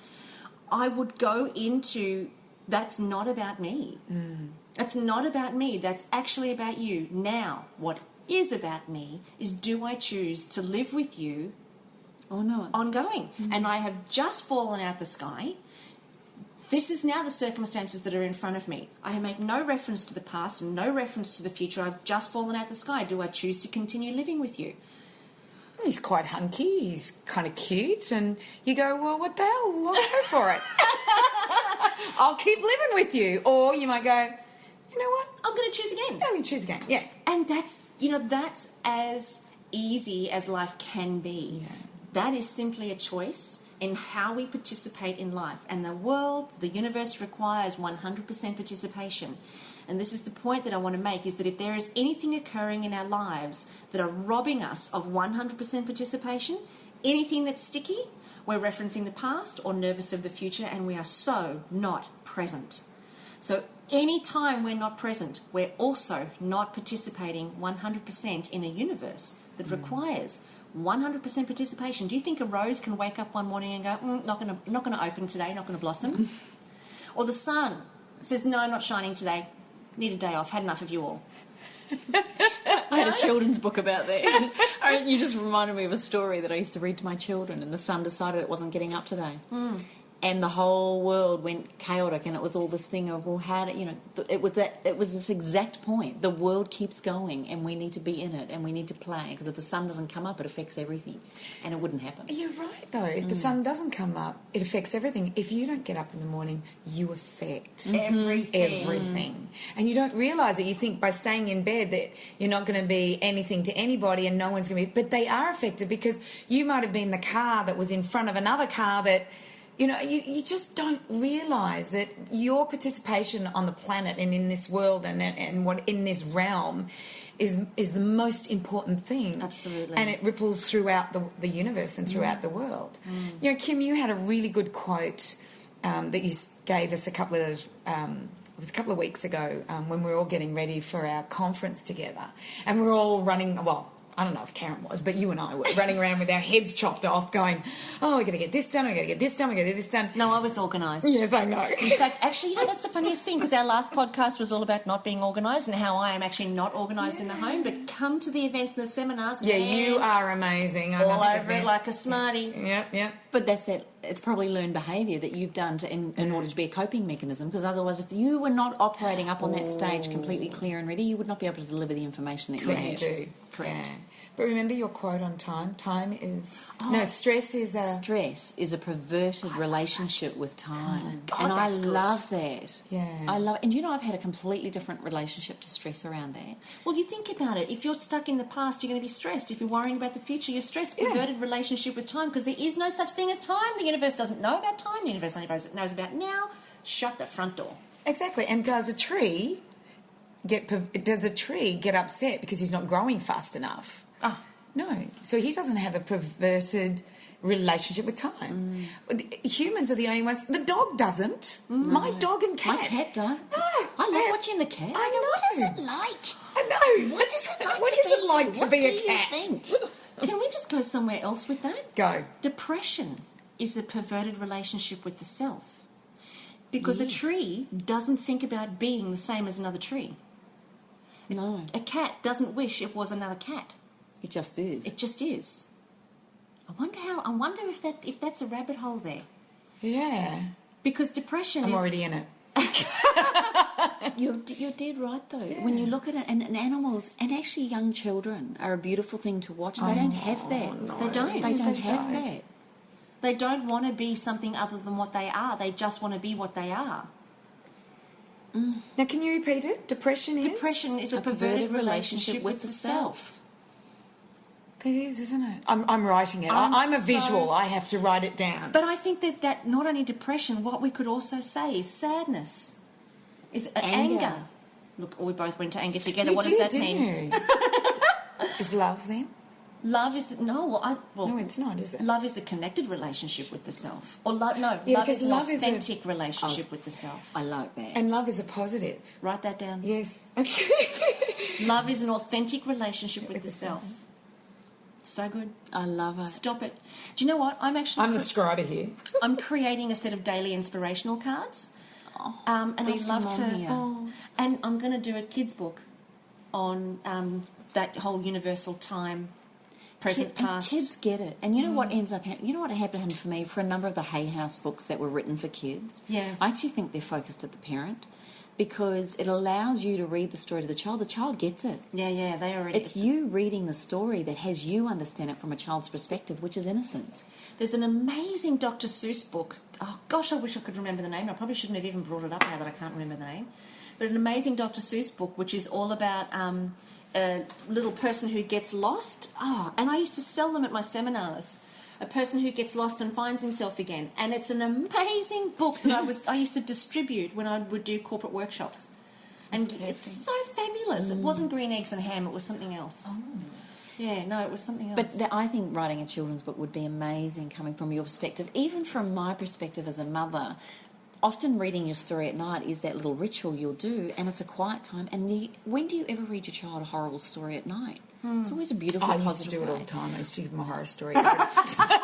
I would go into, that's not about me. That's not about me. That's actually about you. Now, what is about me is, do I choose to live with you or not? Ongoing. And I have just fallen out the sky. This is now the circumstances that are in front of me. I make no reference to the past and no reference to the future. I've just fallen out the sky. Do I choose to continue living with you? He's quite hunky. He's kind of cute. And you go, well, what the hell? I'll go for it. I'll keep living with you. Or you might go, you know what? I'm going to choose again. I'm going to choose again, yeah. And that's as easy as life can be. Yeah. That is simply a choice in how we participate in life. And the universe requires 100% participation. And this is the point that I want to make, is that if there is anything occurring in our lives that are robbing us of 100% participation, anything that's sticky, we're referencing the past or nervous of the future, and we are so not present. So any time we're not present, we're also not participating 100% in a universe that requires 100% participation. Do you think a rose can wake up one morning and go, not going to open today, not going to blossom? Or the sun says, no, not shining today, need a day off, had enough of you all. I had a children's book about that. You just reminded me of a story that I used to read to my children, and the sun decided it wasn't getting up today. and the whole world went chaotic, and it was all this thing of, well, how do you know? It was this exact point. The world keeps going, and we need to be in it, and we need to play, because if the sun doesn't come up, it affects everything, and it wouldn't happen. You're right, though. If the sun doesn't come up, it affects everything. If you don't get up in the morning, you affect everything. And you don't realise it. You think by staying in bed that you're not going to be anything to anybody and no one's going to be... But they are affected, because you might have been the car that was in front of another car that... You know, you just don't realise that your participation on the planet and in this world and what in this realm is the most important thing. Absolutely. And it ripples throughout the universe and throughout the world. You know, Kim, you had a really good quote that you gave us a couple of weeks ago when we were all getting ready for our conference together. And we were all running... Well, I don't know if Karen was, but you and I were running around with our heads chopped off going, oh, we're going to get this done, we're going to get this done, we're going to get this done. No, I was organised. Yes, I know. In fact, actually, you know, that's the funniest thing, because our last podcast was all about not being organised and how I am actually not organised in the home, but come to the events and the seminars. Yeah, you are amazing. I all must over admit. it like a smarty. Yep. But that's it. It's probably learned behaviour that you've done in order to be a coping mechanism, because otherwise if you were not operating up on that stage completely clear and ready, you would not be able to deliver the information that you Couldn't had. do. Correct. Yeah. But remember your quote on time? Time is... No, stress is a... Stress is a perverted relationship with time. God, and I that's good. love that. Yeah. I love... And you know, I've had a completely different relationship to stress around that. Well, you think about it. If you're stuck in the past, you're going to be stressed. If you're worrying about the future, you're stressed. Yeah. Perverted relationship with time, because there is no such thing as time. The universe doesn't know about time. The universe only knows about now. Shut the front door. Exactly. And does a tree get upset because he's not growing fast enough? No. So he doesn't have a perverted relationship with time. Humans are the only ones. The dog doesn't. My dog and cat. My cat does. No. I love watching the cat. I know. What is it like? I know. What is it like What to is it like to what be do a you cat? think? Can we just go somewhere else with that? Go. Depression is a perverted relationship with the self. Because a tree doesn't think about being the same as another tree. No. A cat doesn't wish it was another cat. It just is. It just is. I wonder if that's a rabbit hole there. Yeah. Because depression I'm is... already in it. You're dead right, though. Yeah. When you look at it, and animals, and actually young children are a beautiful thing to watch. They don't have that. No. They don't. They don't have that. They don't want to be something other than what they are. They just want to be what they are. Now, can you repeat it? Depression Depression is a perverted relationship with the self. It is, isn't it? I'm writing it. I'm a visual. I have to write it down. But I think that not only depression, what we could also say is sadness, is anger. Look, we both went to anger together. You what did, does that didn't mean? You? Is love then? Love is no, it's not, is it? Love is a connected relationship with the self, or love Yeah, is an love is authentic relationship with the self. I like that. And love is a positive. Write that down. Yes. Love is an authentic relationship with the self. So good. I love it. Stop it. Do you know what? I'm the scriber here. I'm creating a set of daily inspirational cards. And I'd these love come to. on here. And I'm going to do a kids' book on that whole universal time, present, past. And kids get it. And you know what ends up happening? You know what happened for me? For a number of the Hay House books that were written for kids, Yeah. I actually think they're focused at the parent, because it allows you to read the story to the child. The child gets it. Yeah, they already. It's you reading the story that has you understand it from a child's perspective, which is innocence. There's an amazing Dr. Seuss book. Oh, gosh, I wish I could remember the name. I probably shouldn't have even brought it up now that I can't remember the name. But an amazing Dr. Seuss book, which is all about a little person who gets lost. Oh, and I used to sell them at my seminars. A person who gets lost and finds himself again. And it's an amazing book that I used to distribute when I would do corporate workshops. And it's so fabulous. It wasn't green eggs and ham, it was something else. Oh. Yeah, no, it was something else. But I think writing a children's book would be amazing coming from your perspective. Even from my perspective as a mother, often reading your story at night is that little ritual you'll do, and it's a quiet time. And when do you ever read your child a horrible story at night? It's always a beautiful, I used positive to do it all way. the time. I used to give them a horror story. Actually, am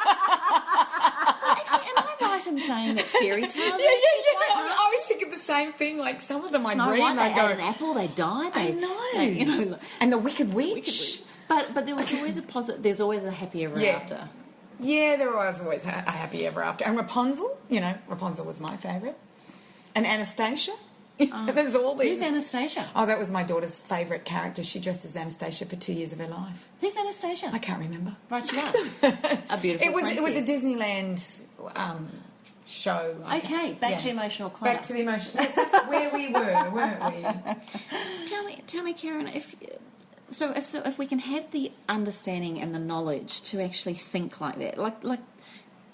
I right in saying that fairy tales? I was thinking the same thing. Like some of them I'd Snow read White, and they I'd go, ate an apple, they died. I know. You know, and the Wicked Witch. But there was always a positive. There's always a happy ever after. Yeah, there was always a happy ever after. And Rapunzel, Rapunzel was my favourite. And Anastasia. There's all these. Who's Anastasia? Oh, that was my daughter's favourite character. She dressed as Anastasia for 2 years of her life. Who's Anastasia? I can't remember. Right, you are. A beautiful It was a princess. Disneyland show. Okay, back to emotional clutter. Back to the emotion. Yes, that's where we were, weren't we? Tell me, Karen, if we can have the understanding and the knowledge to actually think like that, like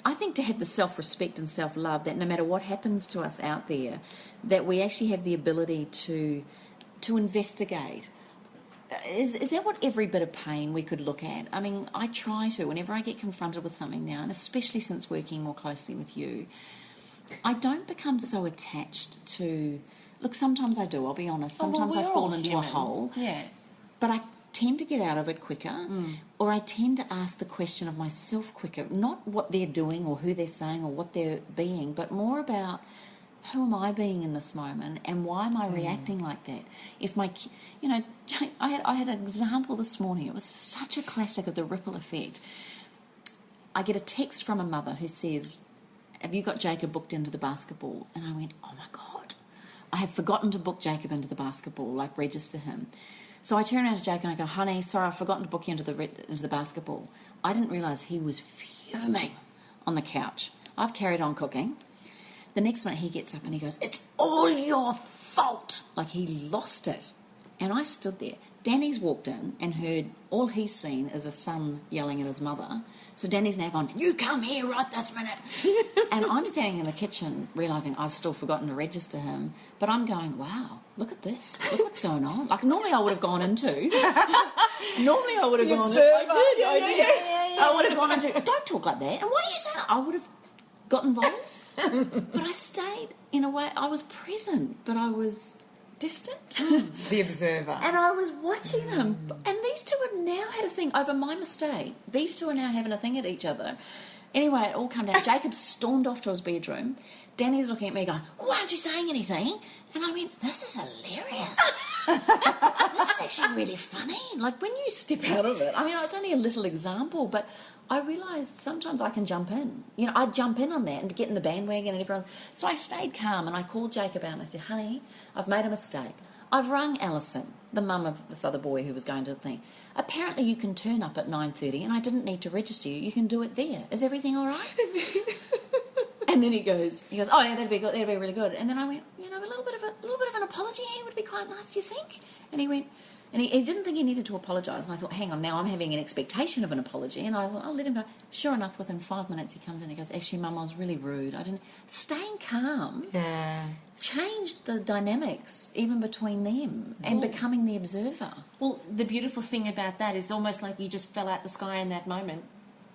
I think to have the self-respect and self-love that no matter what happens to us out there, that we actually have the ability to investigate. Is that what every bit of pain we could look at? I mean, I try to, whenever I get confronted with something now, and especially since working more closely with you, I don't become so attached to... Look, sometimes I do, I'll be honest. Sometimes I fall into a hole. Yeah. But I tend to get out of it quicker, or I tend to ask the question of myself quicker, not what they're doing or who they're saying or what they're being, but more about who am I being in this moment and why am I reacting like that? If I had an example this morning. It was such a classic of the ripple effect. I get a text from a mother who says, "Have you got Jacob booked into the basketball?" And I went, "Oh my God, I have forgotten to book Jacob into the basketball, like register him." So I turn around to Jacob and I go, "Honey, sorry, I've forgotten to book you into the basketball." I didn't realise he was fuming on the couch. I've carried on cooking. The next minute he gets up and he goes, "It's all your fault." Like he lost it. And I stood there. Danny's walked in and heard all he's seen is a son yelling at his mother. So Danny's now gone, "You come here right this minute." And I'm standing in the kitchen realising I've still forgotten to register him. But I'm going, wow, look at this. Look what's going on. Like normally I would have gone into. I would have gone into, "Don't talk like that. And what are you saying?" I would have got involved. But I stayed in a way. I was present, but I was distant. The observer. And I was watching them. And these two have now had a thing over my mistake. These two are now having a thing at each other. Anyway, it all come down. Jacob stormed off to his bedroom. Danny's looking at me going, "Why aren't you saying anything?" And I went, "This is hilarious. This is actually really funny." Like when you step out of it. I mean, it's only a little example, but I realised sometimes I can jump in. I'd jump in on that and get in the bandwagon and everyone. So I stayed calm and I called Jacob out and I said, "Honey, I've made a mistake. I've rung Alison, the mum of this other boy who was going to the thing. Apparently you can turn up at 9:30 and I didn't need to register you. You can do it there. Is everything all right?" And then he goes, "Oh yeah, that'd be good. That'd be really good." And then I went, "A little bit of an apology here would be quite nice, do you think?" And he went, and he didn't think he needed to apologise. And I thought, hang on, now I'm having an expectation of an apology. And I thought, I'll let him go. Sure enough, within 5 minutes he comes in and he goes, "Actually, Mum, I was really rude. I didn't." Staying calm changed the dynamics even between them and becoming the observer. Well, the beautiful thing about that is almost like you just fell out the sky in that moment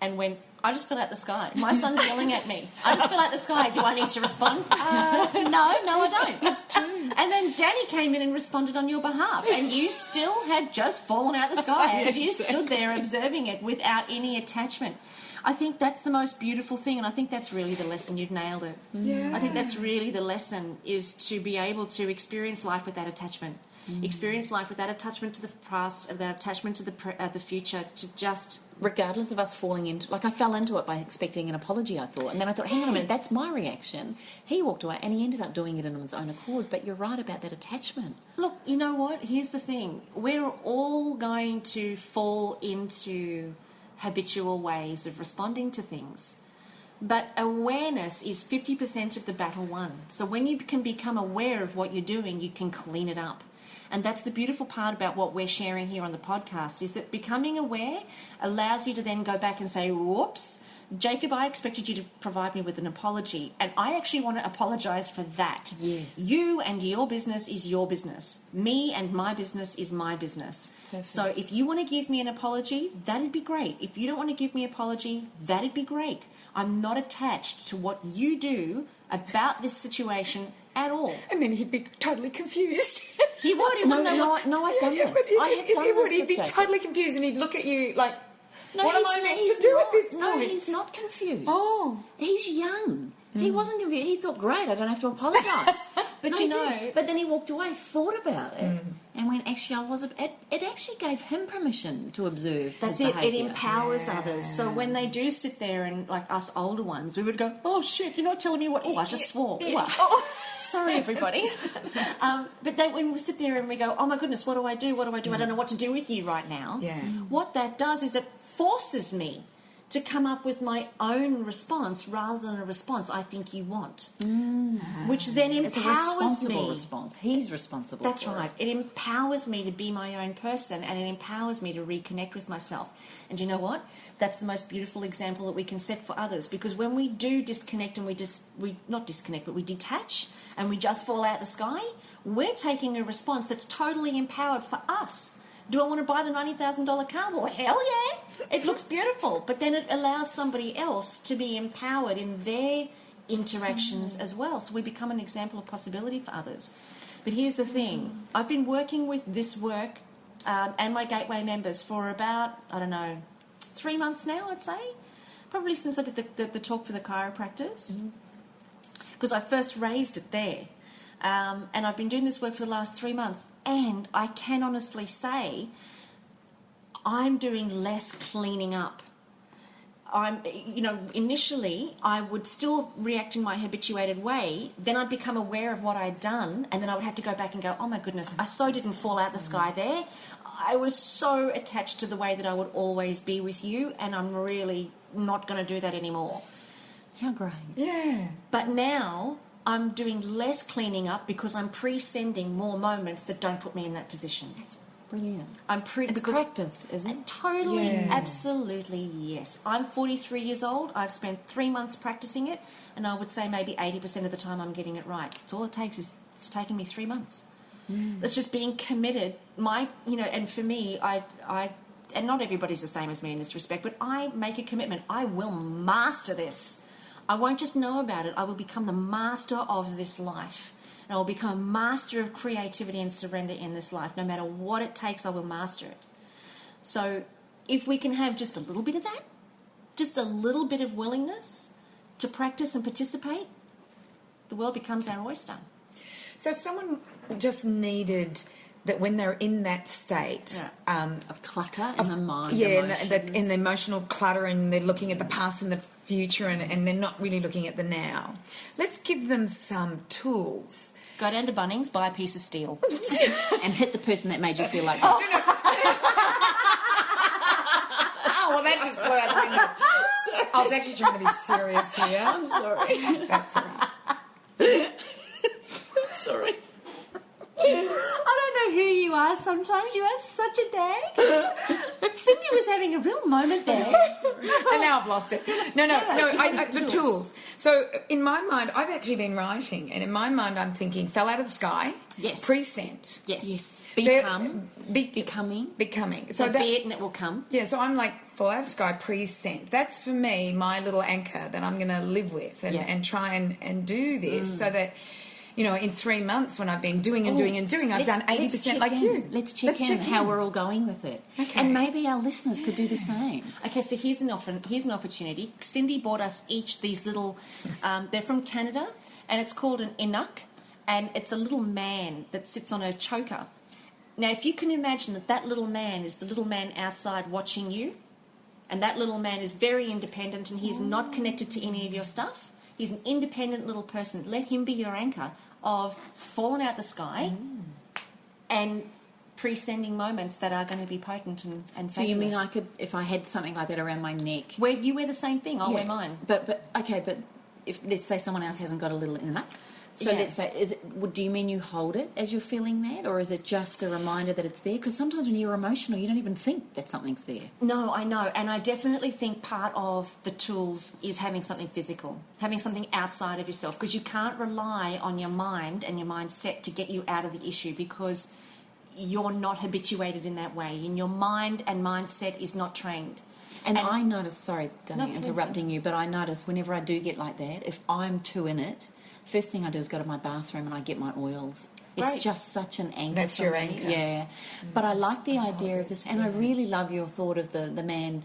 and went, "I just fell out the sky. My son's yelling at me. I just fell out the sky. Do I need to respond?" No, I don't. That's true. And then Danny came in and responded on your behalf, and you still had just fallen out the sky as you stood there observing it without any attachment. I think that's the most beautiful thing, and I think that's really the lesson. You've nailed it. Yeah. I think that's really the lesson, is to be able to experience life without attachment. Experience life without attachment to the past, without attachment to the future, to just... Regardless of us falling into... Like, I fell into it by expecting an apology, I thought. And then I thought, hang on a minute, that's my reaction. He walked away and he ended up doing it on his own accord. But you're right about that attachment. Look, you know what? Here's the thing. We're all going to fall into habitual ways of responding to things. But awareness is 50% of the battle won. So when you can become aware of what you're doing, you can clean it up. And that's the beautiful part about what we're sharing here on the podcast, is that becoming aware allows you to then go back and say, "Whoops, Jacob, I expected you to provide me with an apology, and I actually want to apologise for that. Yes. You and your business is your business. Me and my business is my business." Perfect. So if you want to give me an apology, that'd be great. If you don't want to give me an apology, that'd be great. I'm not attached to what you do about this situation at all. And then he'd be totally confused. He would. He wouldn't know what... No, I've done this. I have done this He'd with be Jacob. totally confused and he'd look at you like, No, what am I meant to do at this point? No, he's not confused. Oh. He's young. He wasn't confused. He thought, great, I don't have to apologise. But No, you he know... did. But then he walked away, thought about it, and went, actually, I was... It actually gave him permission to observe That's his it. It behaviour. empowers others. So when they do sit there and, like us older ones, we would go, oh, shit, you're not telling me what... Oh, I just swore. Oh, sorry, everybody. But when we sit there and we go, oh, my goodness, what do I do? What do I do? I don't know what to do with you right now. Yeah. What that does is it forces me to come up with my own response rather than a response I think you want. Which then empowers It's a responsible me. response. He's responsible That's for right. It empowers me to be my own person, and it empowers me to reconnect with myself. And you know what? That's the most beautiful example that we can set for others, because when we do disconnect and we not disconnect, but we detach and we just fall out the sky, we're taking a response that's totally empowered for us. Do I want to buy the $90,000 car? Well, hell yeah. It looks beautiful. But then it allows somebody else to be empowered in their interactions as well. So we become an example of possibility for others. But here's the thing. I've been working with this work and my Gateway members for about, 3 months now, I'd say. Probably since I did the talk for the chiropractors. Because I first raised it there. And I've been doing this work for the last 3 months, and I can honestly say I'm doing less cleaning up. Initially I would still react in my habituated way, then I'd become aware of what I'd done, and then I would have to go back and go, oh my goodness, I so didn't fall out the sky there. I was so attached to the way that I would always be with you, and I'm really not going to do that anymore. How great. Yeah. But now I'm doing less cleaning up because I'm pre-sending more moments that don't put me in that position. That's brilliant. It's practice, isn't it? Totally, Yeah. absolutely, yes. I'm 43 years old. I've spent 3 months practicing it, and I would say maybe 80% of the time I'm getting it right. It's all it takes is it's taken me 3 months. It's just being committed. And for me, I and not everybody's the same as me in this respect, but I make a commitment. I will master this. I won't just know about it. I will become the master of this life. And I will become a master of creativity and surrender in this life. No matter what it takes, I will master it. So if we can have just a little bit of that, just a little bit of willingness to practice and participate, the world becomes our oyster. So if someone just needed that when they're in that state Of clutter in the mind. in the emotional clutter, and they're looking at the past and the future, and they're not really looking at the now, let's give them some tools. Go down to Bunnings, buy a piece of steel. And hit the person that made you feel like Oh, well, that just flew out the window. I was actually trying to be serious here. I'm sorry. That's all right. Sorry. I don't know who you are sometimes. You are such a dag. Cyndi was having a real moment there. And now I've lost it. No, the tools. So in my mind, I've actually been writing, and in my mind I'm thinking, fell out of the sky. Yes. Present. Yes. Becoming. So be it and it will come. Yeah, so I'm like, fall out of the sky, present. That's for me my little anchor that I'm going to live with and try and do this so that, in 3 months when I've been doing, I've done 80% like you. Let's check in how we're all going with it. Okay. And maybe our listeners could do the same. Okay, so here's an opportunity. Cyndi bought us each these little, they're from Canada, and it's called an Inuk, and it's a little man that sits on a choker. Now, if you can imagine that little man is the little man outside watching you, and that little man is very independent and he's not connected to any of your stuff. He's an independent little person. Let him be your anchor of falling out the sky and pre-sending moments that are going to be potent and fabulous. So you mean I could, if I had something like that around my neck? You wear the same thing, I'll wear mine. But if, let's say, someone else hasn't got a little inner, so let's say, do you mean you hold it as you're feeling that, or is it just a reminder that it's there? Because sometimes when you're emotional, you don't even think that something's there. No, I know, and I definitely think part of the tools is having something physical, having something outside of yourself, because you can't rely on your mind and your mindset to get you out of the issue, because you're not habituated in that way, and your mind and mindset is not trained. And I notice, sorry, darling, interrupting you, but I notice whenever I do get like that, if I'm too in it, first thing I do is go to my bathroom and I get my oils. It's just such an anchor. That's your anchor. Yeah. But I like the idea of this, and I really love your thought of the man.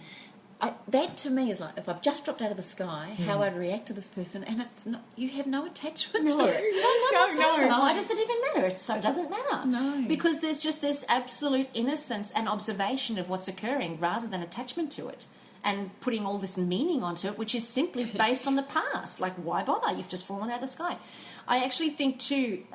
that to me is like, if I've just dropped out of the sky, how I'd react to this person, and it's not, you have no attachment to it. No. Why does it even matter? It so doesn't matter. No. Because there's just this absolute innocence and observation of what's occurring rather than attachment to it. And putting all this meaning onto it, which is simply based on the past. Like, why bother? You've just fallen out of the sky. I actually think, too,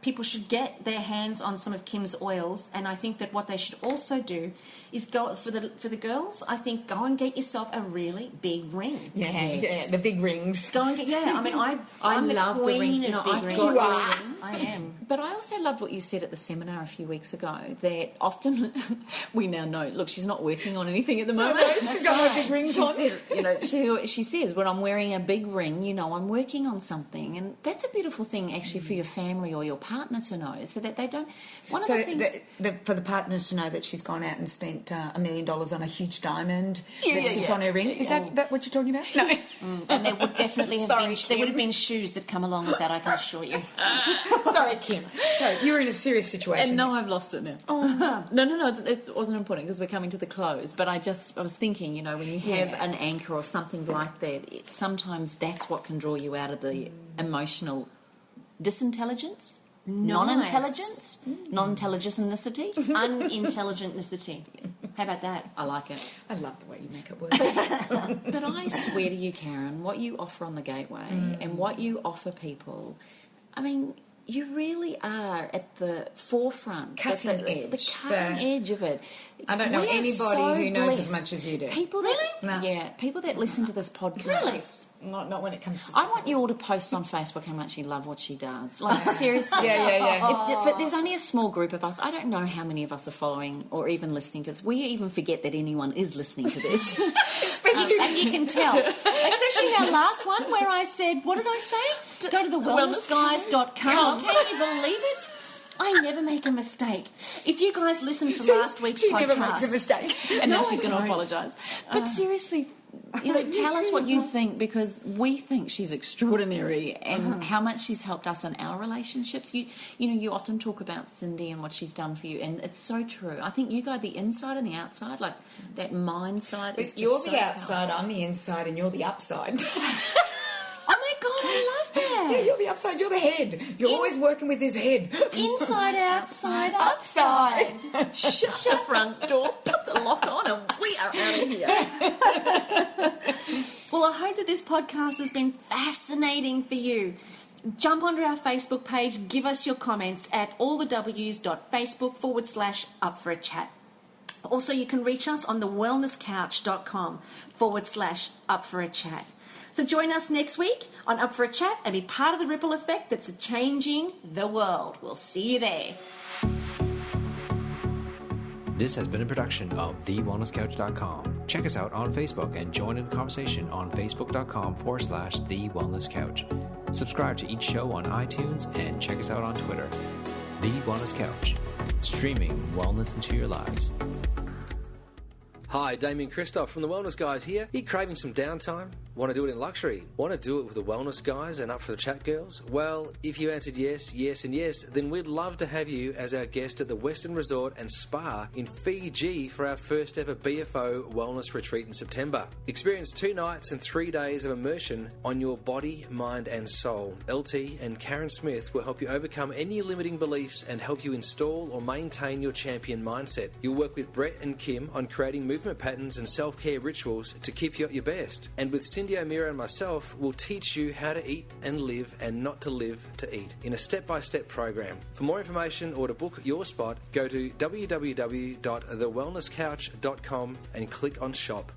people should get their hands on some of Kim's oils, and I think that what they should also do is go, for the girls, I think go and get yourself a really big ring. Yeah, the big rings. Go and get, I mean, I'm love the the queen rings. of No, big I've rings. got You are. rings. I am. But I also loved what you said at the seminar a few weeks ago, that often we now know, look, she's not working on anything at the moment. She's got her big rings on. She says, when I'm wearing a big ring, I'm working on something. And that's a beautiful thing, actually, for your family or your partner to know, so that they don't... One of the things... for the partner to know that she's gone out and spent $1 million on a huge diamond that sits on her ring. Is that what you're talking about? No. And there would definitely have there would have been shoes that come along with that, I can assure you. Sorry, Kim. Sorry, you were in a serious situation. And no, I've lost it now. Oh. No, it wasn't important because we're coming to the close. But I was thinking, when you have an anchor or something like that, sometimes that's what can draw you out of the emotional disintelligence, non-intelligence, non-intelligentnicity, unintelligentnicity. How about that? I like it. I love the way you make it work. But I swear to you, Karen, what you offer on the Gateway and what you offer people, I mean, you really are at the forefront, cutting edge, the cutting edge of it. I don't know anybody who knows as much as you do. People that people that listen to this podcast. Really? Not when it comes to... I want you all to post on Facebook how much you love what she does. Like, seriously. Yeah. But there's only a small group of us. I don't know how many of us are following or even listening to this. We even forget that anyone is listening to this. And you can tell. Especially our last one where I said, what did I say? Go to the wellnessguys.com. Can you believe it? I never make a mistake. If you guys listen to last week's podcast... She never makes a mistake. And now she's going to apologise. But seriously... tell us what you think, because we think she's extraordinary and how much she's helped us in our relationships. You often talk about Cyndi and what she's done for you, and it's so true. I think you go the inside and the outside, like that mind side. Is just you're so the outside, powerful. I'm the inside, and you're the upside. Oh my God, I love that. Yeah, you're the upside, you're the head. You're always working with his head. Inside, outside, upside. Shut the front door, put the lock on, and we are out of here. Well, I hope that this podcast has been fascinating for you. Jump onto our Facebook page, give us your comments at allthews.facebook/up-for-a-chat. Also, you can reach us on thewellnesscouch.com/up-for-a-chat. So join us next week on Up for a Chat and be part of the ripple effect that's changing the world. We'll see you there. This has been a production of TheWellnessCouch.com. Check us out on Facebook and join in the conversation on Facebook.com/The Wellness Couch. Subscribe to each show on iTunes and check us out on Twitter. The Wellness Couch, streaming wellness into your lives. Hi, Damien Christoph from The Wellness Guys here. You craving some downtime? Want to do it in luxury? Want to do it with The Wellness Guys and Up for the Chat girls? Well, if you answered yes, yes and yes, then we'd love to have you as our guest at the Western Resort and Spa in Fiji for our first ever BFO Wellness Retreat in September. Experience 2 nights and 3 days of immersion on your body, mind and soul. LT and Karen Smith will help you overcome any limiting beliefs and help you install or maintain your champion mindset. You'll work with Brett and Kim on creating movement patterns and self-care rituals to keep you at your best. And with Cyndi O'Meara and myself, we'll teach you how to eat and live and not to live to eat in a step-by-step program. For more information or to book your spot, go to www.thewellnesscouch.com and click on shop.